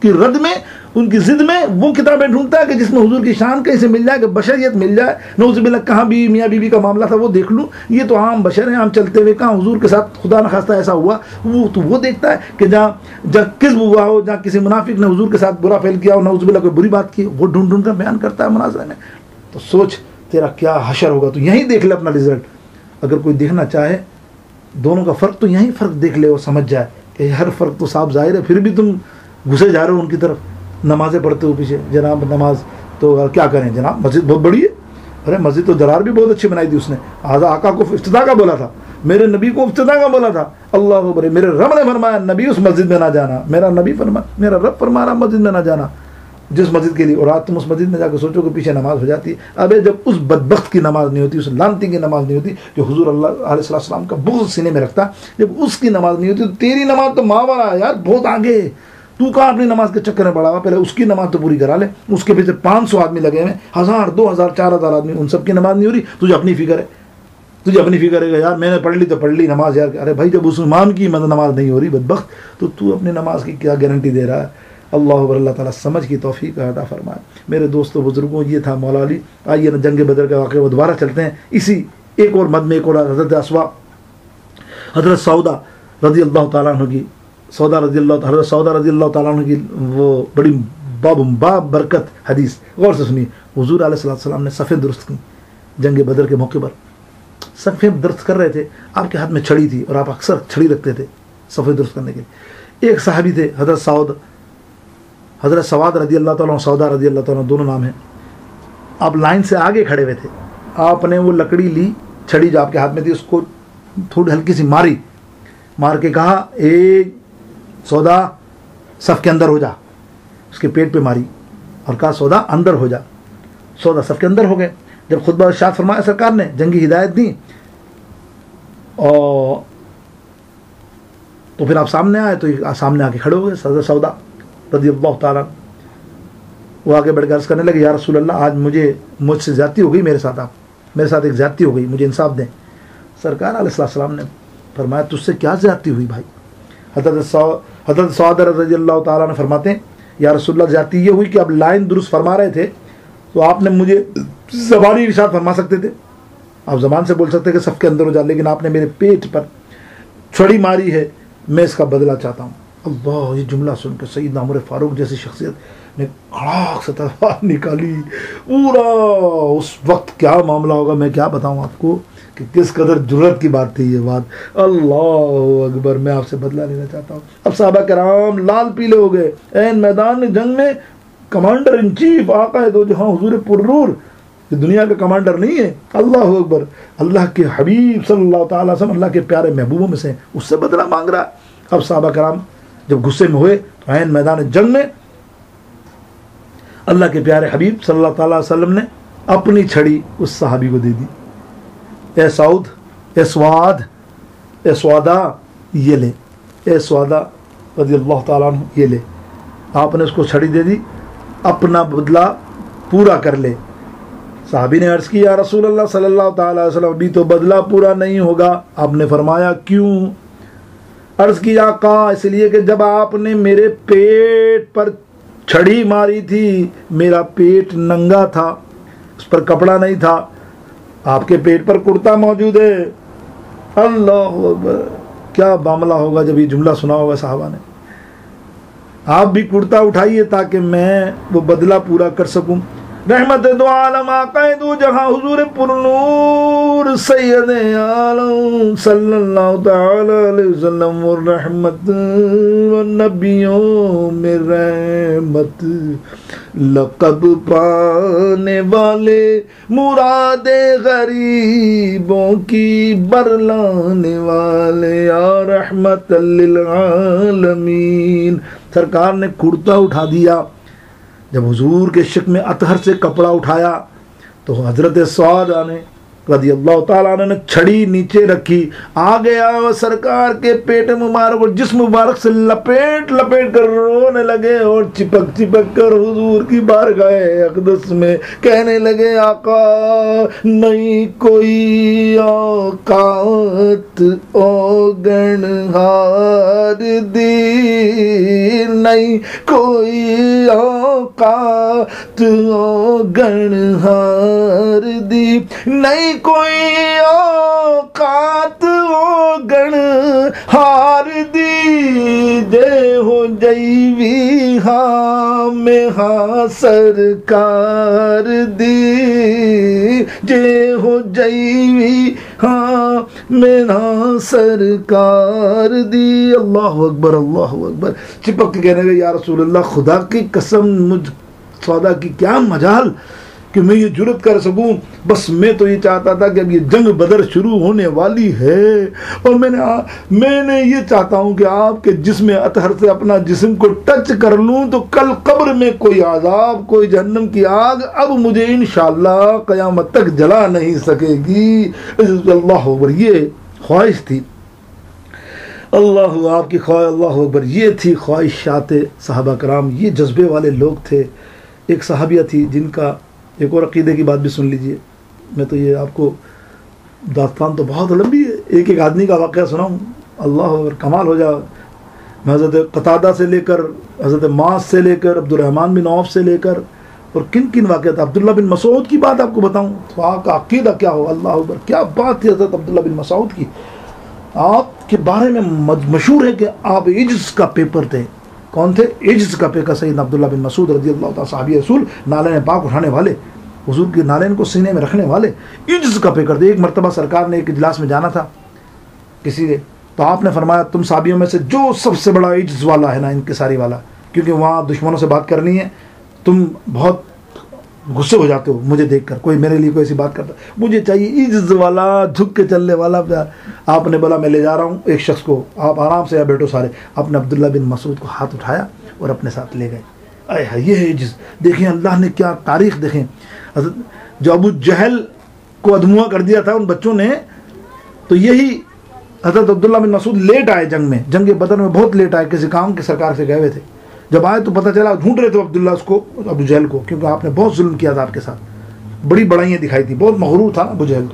S1: की रद में, उनकी जिद में वो किताबें ढूंढता है कि जिसमें हुजूर की शान कहीं से मिल जाए, कि बशरियत मिल जाए। नौज़ुबिल्लाह कहाँ भी मियाँ बीबी का मामला था वो देख लूँ, ये तो आम बशर हैं, आम चलते हुए, कहाँ हुजूर के साथ खुदा न खास्ता ऐसा हुआ, वो तो वो देखता है कि जहाँ किस्ब हुआ हो, जहाँ किसी मुनाफिक ने हुजूर के साथ बुरा फैल किया हो, नौज़ुबिल्लाह कोई बुरी बात की, वो ढूंढ ढूंढ कर बयान करता है मुनाज़रे में। तो सोच तेरा क्या हशर होगा। तो यहीं देख ले अपना रिजल्ट। अगर कोई देखना चाहे दोनों का फ़र्क, तो यहीं फ़र्क देख ले और समझ जाए कि हर फ़र्क तो साफ ज़ाहिर है, फिर भी तुम घुसे जा रहे हो उनकी तरफ। नमाज़ें पढ़ते हो पीछे, जनाब नमाज तो क्या करें जनाब, मस्जिद बहुत बड़ी है। अरे मस्जिद तो दरार भी बहुत अच्छी बनाई थी उसने। आज़ा आका को इफ्तिदा का बोला था, मेरे नबी को इफ्तिदा का बोला था। अल्लाह अकबर, मेरे रब ने फरमाया नबी उस मस्जिद में ना जाना, मेरा नबी फरमा, मेरा रब फरमा रहा मस्जिद में ना जाना, जिस मस्जिद के लिए। और आज तुम उस मस्जिद में जाकर सोचो कि पीछे नमाज हो जाती है। अबे जब उस बदबख्त की नमाज नहीं होती, उस लानती की नमाज नहीं होती जो हुजूर अल्लाह अलैहिस्सलाम का बुग़्ज़ सीने में रखता, जब उसकी नमाज नहीं होती, तो तेरी नमाज तो मावरा है यार, बहुत आगे। तू कहाँ अपनी नमाज के चक्कर में पड़ा हुआ, पहले उसकी नमाज तो पूरी करा ले। उसके पीछे 500 आदमी लगे हुए, 1000, 2000, 4000 आदमी, उन सबकी नमाज नहीं हो रही। तुझे अपनी फिक्र है, तुझे अपनी फिक्र है यार, मैंने पढ़ ली तो पढ़ ली नमाज यार। अरे भाई जब उस इमाम की नमाज नहीं हो रही बदबख्त, तो तू अपनी नमाज की क्या गारंटी दे रहा है? अल्लाह ताला समझ की तौफीक अता फरमाए। मेरे दोस्तों बुजुर्गों, ये था मौला अली। आइए ना जंग बदर का वाक़या दोबारा चलते हैं। इसी एक और मद में एक और हज़रत असवा, हज़रत सौदा रज़ी अल्लाह तआला अन्हा की, हज़रत सौदा रज़ी अल्लाह तआला अन्हा की वो बड़ी बाब बरकत हदीस, गौर से सुनिए। हुजूर अलैहिस्सलाम ने सफ़े दुरुस्त की जंग बदर के मौके पर। सफ़े दुरुस्त कर रहे थे, आपके हाथ में छड़ी थी और आप अक्सर छड़ी रखते थे सफ़े दुरुस्त करने के लिए। एक साहबी थे हज़रत सवाद रज़ी अल्लाह तआला, सौदा रज़ी अल्लाह तआला, दोनों नाम हैं। आप लाइन से आगे खड़े हुए थे, आपने वो लकड़ी ली, छड़ी जो आपके हाथ में थी, उसको थोड़ी हल्की सी मार के कहा, ए सौदा सफ़ के अंदर हो जा। उसके पेट पे मारी और कहा सौदा अंदर हो जा। सौदा सबके अंदर हो गए। जब खुतबा इरशाद फरमाया सरकार ने, जंगी हिदायत दी, और तो फिर आप सामने आए, तो सामने आके खड़े हो गए सदर सौदा रज़ियल्लाहु ताला। वो आगे बढ़कर अर्ज़ करने लगे, या रसूल अल्लाह, आज मुझसे ज़्यादती हो गई, मेरे साथ एक ज़्यादती हो गई, मुझे इंसाफ दें। सरकार अलैहिस्सलाम ने फरमाया, तुझसे क्या ज़्यादती हुई भाई? हज़रत सौद रज़ियल्लाहु ताला ने फरमाते हैं, या रसूल अल्लाह, ज़्यादती ये हुई कि आप लाइन दुरुस्त फरमा रहे थे, तो आपने मुझे ज़बानी इरशाद फरमा सकते थे, आप ज़बान से बोल सकते कि सबके अंदर हो जा, लेकिन आपने मेरे पेट पर छड़ी मारी है, मैं इसका बदला चाहता हूँ। अल्लाह, ये जुमला सुनकर सैयदना उमर फारूक जैसी शख्सियत ने खड़ाक से तलवार निकाली। पूरा उस वक्त क्या मामला होगा मैं क्या बताऊँ आपको कि किस कदर जुर्रत की बात थी ये बात। अल्लाह अकबर, मैं आपसे बदला लेना चाहता हूँ। अब सहाबा कराम लाल पीले हो गए। ऐन मैदान जंग में कमांडर इन चीफ आका दो जहाँ हुजूर पुरनूर, दुनिया का कमांडर नहीं है, अल्लाह अकबर, अल्लाह के हबीब सल्लल्लाहु अलैहि वसल्लम, अल्लाह के प्यारे महबूबों में से, उससे बदला मांग रहा है। अब सहाबा कराम जब गुस्से में हुए तो ऐन मैदान जंग में अल्लाह के प्यारे हबीब सल्लल्लाहु अलैहि वसल्लम ने अपनी छड़ी उस सहाबी को दे दी। ए सऊद, ए स्वाद, ए स्वादा, ये ले, ए स्वादा रज़ियल्लाहु ताला अन्हु, ये ले। आपने उसको छड़ी दे दी, अपना बदला पूरा कर ले। साहबी ने अर्ज़ किया, रसूल अल्लाह सल्लल्लाहु अलैहि वसल्लम, अभी तो बदला पूरा नहीं होगा। आपने फरमाया क्यों? अर्ज़ किया, आका, इसलिए कि जब आपने मेरे पेट पर छड़ी मारी थी, मेरा पेट नंगा था, उस पर कपड़ा नहीं था, आपके पेट पर कुर्ता मौजूद है। अल्लाह अकबर, क्या मामला होगा जब ये जुमला सुना होगा साहबा ने। आप भी कुर्ता उठाइए ताकि मैं वो बदला पूरा कर सकूं। रहमत दो आलम आका दो जहां हुजूर पुरनूर सैयद आलम सल्लल्लाहु तआला अलैहि वसल्लम और रहमत व नबियों में रहमत, लक़ब पाने वाले मुरादे गरीबों की बरलाने वाले, या रहमत लिल आलमीन। सरकार ने कुर्ता उठा दिया। जब हुजूर के शिक में अतहर से कपड़ा उठाया तो हजरत सौद ने रज़ियल्लाहु ताला ने छड़ी नीचे रखी, आ गया सरकार के पेट मुबारक और जिस्म मुबारक से लपेट लपेट कर रोने लगे और चिपक चिपक कर हुजूर की बारगाह अक़दस में कहने लगे, आका, नहीं कोई औकात ओ गणहार दी, नहीं कोई औकात ओ गणहार दी, नहीं कोई औकात ओ गण हार दी, दे हो जैवी हाँ में हाँ सरकार दी, जे हो जैवी हाँ में हाँ सरकार दी। अल्लाह अकबर, अल्लाह अकबर। चिपक के कहने लगे, या रसूल अल्लाह, खुदा की कसम, मुझ सौदा की क्या मजाल कि मैं ये जुर्रत कर सकूं। बस मैं तो ये चाहता था कि अब ये जंग बदर शुरू होने वाली है और मैंने ये चाहता हूं कि आपके जिस्म अतहर से अपना जिस्म को टच कर लूं तो कल कब्र में कोई आज़ाब, कोई जहन्नम की आग अब मुझे इंशाअल्लाह क़यामत तक जला नहीं सकेगी। अल्लाह अकबर, ये ख्वाहिश थी। अल्लाह, आपकी ख्वाहिश, अल्लाह अकबर, ये थी ख्वाहिशात सहाबा कराम। ये जज्बे वाले लोग थे। एक सहाबिया थी जिनका, एक और अकीदे की बात भी सुन लीजिए। मैं तो ये आपको दास्तान तो बहुत लंबी है, एक एक आदमी का वाक़या सुनाऊँ, अल्लाह अकबर, कमाल हो जाए। मैं हज़रत क़तादा से लेकर, हज़रत मास से लेकर, अब्दुर्रहमान बिन औफ से लेकर और किन किन वाक़यात, अब्दुल्ला बिन मसूद की बात आपको बताऊँ तो आपका अकीदा क्या हो। अल्लाह अकबर, क्या बात थी हज़रत अब्दुल्ला बिन मसूद की। आपके बारे में मशहूर है कि आप इज्ज़ का पेपर थे। कौन थे? इज्ज़ का पेपर सैयदना अब्दुल्ला बिन मसूद रज़ियल्लाहु ताला सहाबी रसूल, नालेन पाक उठाने वाले, हुजूर के नालेन को सीने में रखने वाले, इज्ज़ का पेपर थे। एक मरतबा सरकार ने एक इजलास में जाना था किसी ने, तो आपने फरमाया, तुम साहबियों में से जो सबसे बड़ा इज्ज़ वाला है ना, इनकिसारी वाला, क्योंकि वहाँ दुश्मनों से बात करनी है, तुम बहुत गुस्से हो जाते हो मुझे देखकर, कोई मेरे लिए कोई ऐसी बात करता, मुझे चाहिए इज्ज़त वाला, झुक के चलने वाला। आपने बोला मैं ले जा रहा हूँ एक शख्स को, आप आराम से या बैठो सारे। आपने अब्दुल्ला बिन मसूद को हाथ उठाया और अपने साथ ले गए। आए हाय, ये है जिस देखें अल्लाह ने क्या तारीख देखें। जो अबू जहल को अधमुआ कर दिया था उन बच्चों ने, तो यही हज़रत अब्दुल्ला बिन मसूद लेट आए जंग में, जंग बदर में बहुत लेट आए, किसी काम की सरकार से गए हुए थे। जब आए तो पता चला, ढूंढ रहे थे अब्दुल्ला उसको, अबू जहल को, क्योंकि आपने बहुत जुल्म किया था आपके साथ, बड़ी बड़ाइयाँ दिखाई थी, बहुत मगरूर था अबू जहल,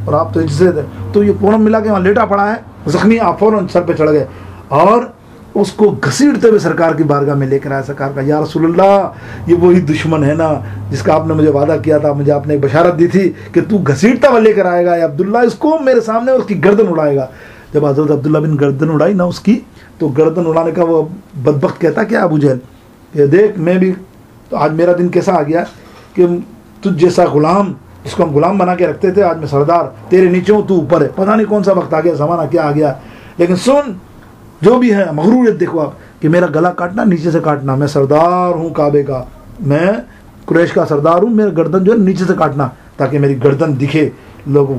S1: और आप तो इससे थे। तो ये पूनम मिला के वहाँ लेटा पड़ा है जख्मी, आप फौरन सर पे चढ़ गए और उसको घसीटते हुए सरकार की बारगाह में लेकर आया। सरकार का, या रसूलुल्लाह, ये वही दुश्मन है ना जिसका आपने मुझे वादा किया था, मुझे आपने एक बशारत दी थी कि तू घसीटता हुआ लेकर आएगा या अब्दुल्ला इसको मेरे सामने, उसकी गर्दन उड़ाएगा। जब हज़रत अब्दुल्ला बिन गर्दन उड़ाई ना उसकी, तो गर्दन उड़ाने का वो बदबख्त कहता क्या अबू जहल, ये देख मैं भी तो आज मेरा दिन कैसा आ गया कि तुझ जैसा गुलाम जिसको हम गुलाम बना के रखते थे, आज मैं सरदार, तेरे नीचे हूँ, तू ऊपर है। पता नहीं कौन सा वक्त आ गया, ज़माना क्या आ गया, लेकिन सुन जो भी है मगरूरियत देखो आप कि मेरा गला काटना, नीचे से काटना, मैं सरदार हूँ काबे का, मैं कुरैश का सरदार हूँ, मेरा गर्दन जो है नीचे से काटना ताकि मेरी गर्दन दिखे लोगों।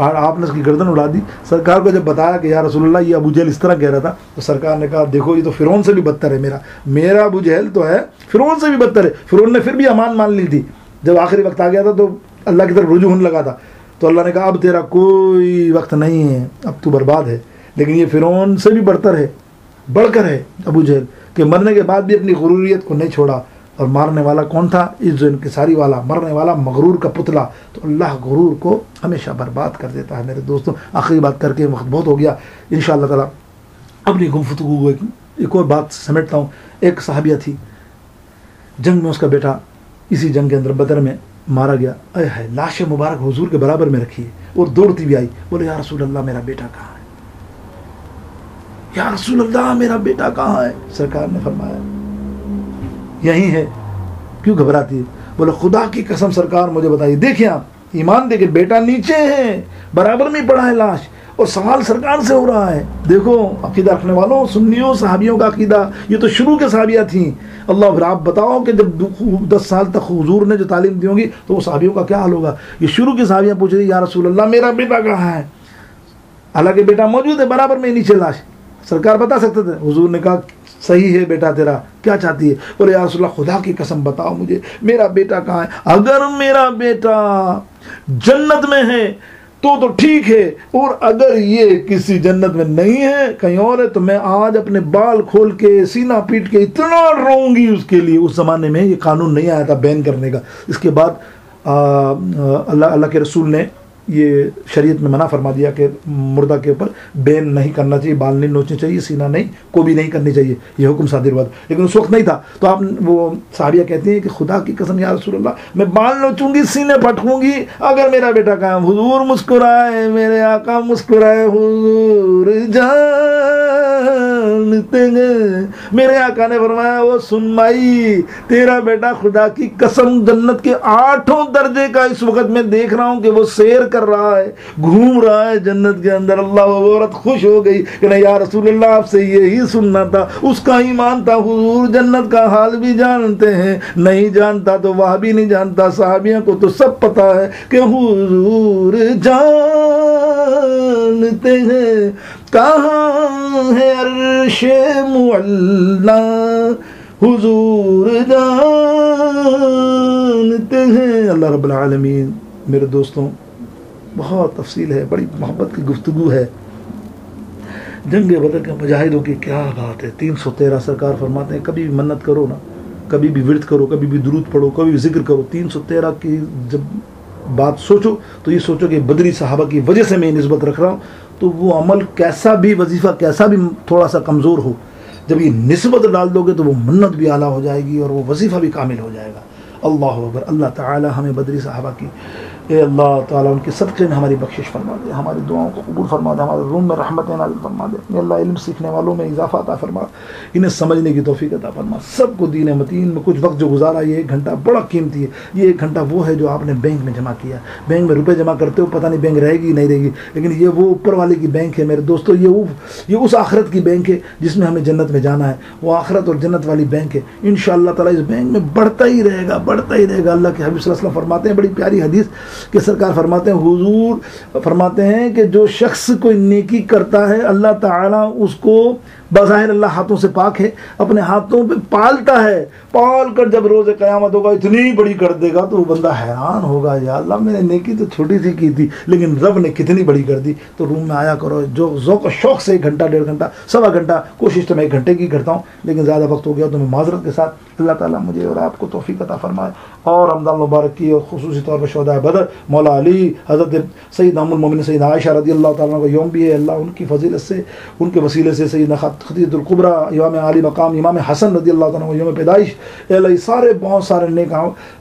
S1: आपने उसकी गर्दन उड़ा दी। सरकार को जब बताया कि या रसूलुल्लाह ये अबू जहल इस तरह कह रहा था, तो सरकार ने कहा देखो ये तो फिरौन से भी बदतर है, मेरा अबू जहल तो है फिरौन से भी बदतर है। फिरौन ने फिर भी अमान मान ली थी, जब आखिरी वक्त आ गया था तो अल्लाह की तरफ रुजू होने लगा था, तो अल्लाह ने कहा अब तेरा कोई वक्त नहीं है, अब तू बर्बाद है। लेकिन ये फिरौन से भी बढ़तर है, बढ़कर है अबू जहल, कि मरने के बाद भी अपनी गुरूरियत को नहीं छोड़ा। और मारने वाला कौन था? इज्जत इनकिसारी वाला, मरने वाला मगरूर का पुतला। तो अल्लाह गुरूर को हमेशा बर्बाद कर देता है। मेरे दोस्तों, आखिरी बात करके वक्त बहुत हो गया, इंशाअल्लाह ताला अपनी गुफ्तगू को एक और बात समेटता हूँ। एक सहाबिया थी, जंग में उसका बेटा इसी जंग के अंदर बदर में मारा गया। अरे है, लाश मुबारक हुजूर के बराबर में रखी है और दौड़ती भी आई, बोले या रसूल अल्लाह मेरा बेटा कहाँ है, या रसूल अल्लाह मेरा बेटा कहाँ है। सरकार ने फरमाया यही है। क्यों घबराती है? बोले खुदा की कसम सरकार मुझे बताइए, देखिए आप ईमान देखिए, बेटा नीचे है, बराबर में पड़ा है लाश, और सवाल सरकार से हो रहा है। देखो अकीदा रखने वालों, सुन्नियों, सहाबियों का अकीदा, ये तो शुरू के सहाबिया थी। अल्लाह, फिर आप बताओ कि जब 10 साल तक हुजूर ने जो तालीम दी होगी तो वो सहाबियों का क्या हाल होगा। ये शुरू की सहाबियाँ पूछ रही या रसूल अल्लाह मेरा बेटा कहाँ है। हालांकि बेटा मौजूद है, बराबर में नीचे लाश। सरकार बता सकते थे, हुजूर ने कहा सही है बेटा तेरा, क्या चाहती है? बोले या रसूलल्लाह खुदा की कसम बताओ मुझे मेरा बेटा कहाँ है। अगर मेरा बेटा जन्नत में है तो ठीक है, और अगर ये किसी जन्नत में नहीं है, कहीं और है, तो मैं आज अपने बाल खोल के सीना पीट के इतना रोऊंगी उसके लिए। उस ज़माने में ये कानून नहीं आया था बैन करने का। इसके बाद अल्लाह के रसूल ने ये शरीयत में मना फरमा दिया कि मुर्दा के ऊपर बैन नहीं करना चाहिए, बाल नहीं नोचने चाहिए, सीना नहीं को भी नहीं करनी चाहिए, ये हुक्म सादिर हुआ। लेकिन उस वक्त नहीं था। तो आप वो साहबिया कहती हैं कि खुदा की कसम या रसूल अल्लाह मैं बाल नोचूंगी, सीने पटकूंगी, अगर मेरा बेटा कहा। हुजूर मुस्कुराए, मेरे आका मुस्कुराए, हुजूर जानते हैं। मेरे आका ने फरमाया वो सुन माई, तेरा बेटा खुदा की कसम जन्नत के 8 दर्जे का इस वक्त मैं देख रहा हूँ कि वो सैर कर रहा है, घूम रहा है जन्नत के अंदर। अल्लाह, वो औरत खुश हो गई कि नहीं या रसूलुल्लाह आपसे यही सुनना था। उसका ईमान था हुजूर जन्नत का हाल भी जानते हैं, नहीं जानता तो वह भी नहीं जानता। सहाबियों को तो सब पता है कि हुजूर जानते हैं कहाँ है अर्शे मुअल्ला, हुजूर जानते हैं। अल्लाह रब्बुल आलमीन। मेरे दोस्तों, बहुत तफसील है, बड़ी मोहब्बत की गुफ्तगू है। जंग बदर के मुजाहिदों की क्या बात है। 313 सरकार फरमाते हैं कभी भी मन्नत करो ना, कभी भी विर्द करो, कभी भी दुरूद पढ़ो, कभी भी जिक्र करो। 313 की जब बात सोचो तो ये सोचो कि बदरी सहाबा की वजह से मैं निस्बत रख रहा हूँ, तो वो अमल कैसा भी, वजीफ़ा कैसा भी थोड़ा सा कमज़ोर हो, जब ये निस्बत डाल दोगे तो वो मन्नत भी आला हो जाएगी और वो वजीफ़ा भी कामिल हो जाएगा। अल्लाह अकबर। अल्लाह ताला हमें बदरी सहाबा की, ए अल्लाह ताला उनके सदक़े में हमारी बख्शिश फरमा दे, हमारी दुआओं को कबूल फरमा दे, हमारे रूम में रहमतें नाज़िल फरमा दे। अल्लाह इल्म सीखने वालों में इजाफ़ा अता फरमा, इन्हें समझने की तौफ़ीक़ अता फरमा। सबको दीन मतीन में कुछ वक्त जो गुजारा, ये 1 घंटा बड़ा कीमती है। ये 1 घंटा वो है जो आपने बैंक में जमा किया। बैंक में रुपये जमा करते हो, पता नहीं बैंक रहेगी नहीं रहेगी, लेकिन ये वो ऊपर वाले की बैंक है मेरे दोस्तों। ये उस आखिरत की बैंक है जिसमें हमें जन्नत में जाना है। वो आखिरत और जन्नत वाली बैंक है। इंशाअल्लाह ताला इस बैंक में बढ़ता ही रहेगा, बढ़ता ही रहेगा। अल्लाह के हबीब सल्लल्लाहु अलैहि वसल्लम फरमाते हैं, बड़ी प्यारी हदीस के सरकार फरमाते हैं, हुजूर फरमाते हैं कि जो शख्स कोई नेकी करता है अल्लाह ताला उसको बज़ाहिर अल्लाह हाथों से पाक है, अपने हाथों पे पालता है, पाल कर जब रोज़ क़यामत होगा इतनी बड़ी कर देगा तो वो बंदा हैरान होगा, या अल्लाह मैंने नेकी तो छोटी सी की थी लेकिन रब ने कितनी बड़ी कर दी। तो रूम में आया करो, जो ज़ौक़ शौक़ से 1 घंटा 1.5 घंटा 1.25 घंटा, कोशिश तो मैं 1 घंटे की करता हूँ लेकिन ज़्यादा वक्त हो गया तो मैं माज़रत के साथ, अल्लाह ताला मुझे और आपको तौफ़ीक़ अता फ़रमाए। और रमज़ान मुबारक की और ख़ुसूसी तौर पर शुहदाए बदर, मौला अली, हज़रत सैयदना उम्मुल मोमिनीन सैयदा आयशा रज़ियल्लाहु ताला अन्हा का यौम भी है, अल्लाह उनकी फ़ज़ीलत से, उनके वसीले से सैयदना खदीजतुल कुबरा, इमाम आली मकाम इमाम हसन रज़ियल्लाहु ताला अन्हु यौम पैदाइश, अल्लाह सारे बहुत सारे नेक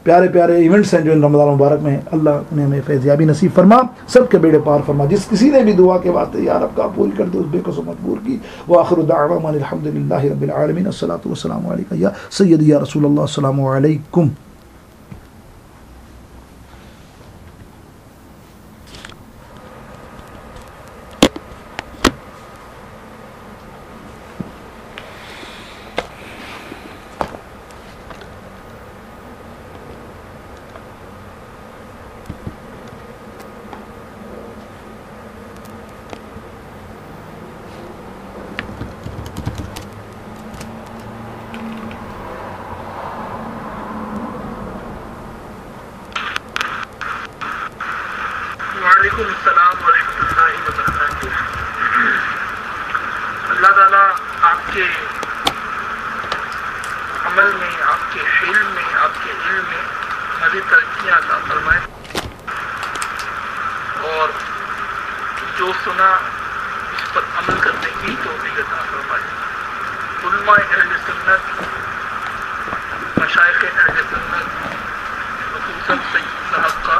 S1: प्यारे प्यारे इवेंट्स हैं जो इन रमज़ान मुबारक में, अल्लाह उन्हें हमें फैज़याबी नसीब फरमा, सबके बेड़े पार फरमा। जिस किसी ने भी दुआ के वास्ते या रब कबूल कर दे उस बेकसो मकबूल की। व आखिरु दाअवाना अल्हम्दुलिल्लाहि रब्बिल आलमीन, अस्सलातु वस्सलामु अलैका या सय्यदी या रसूलल्लाह, अस्सलामु अलैकुम।
S2: वालेकुम अस्सलाम वरहमतुल्लाहि वबरकातुह। अल्लाह ताला आपके अमल में, आपके इल्म में, आपके इल्म में मज़ीद तरक्कियाँ अता फरमाए और जो सुना उस पर अमल करने की तौफ़ीक़ अता फरमाए। उलमाए अहले सुन्नत, मशाइख़ अहले सुन्नत, ख़ुसूसन सय्यद साहब का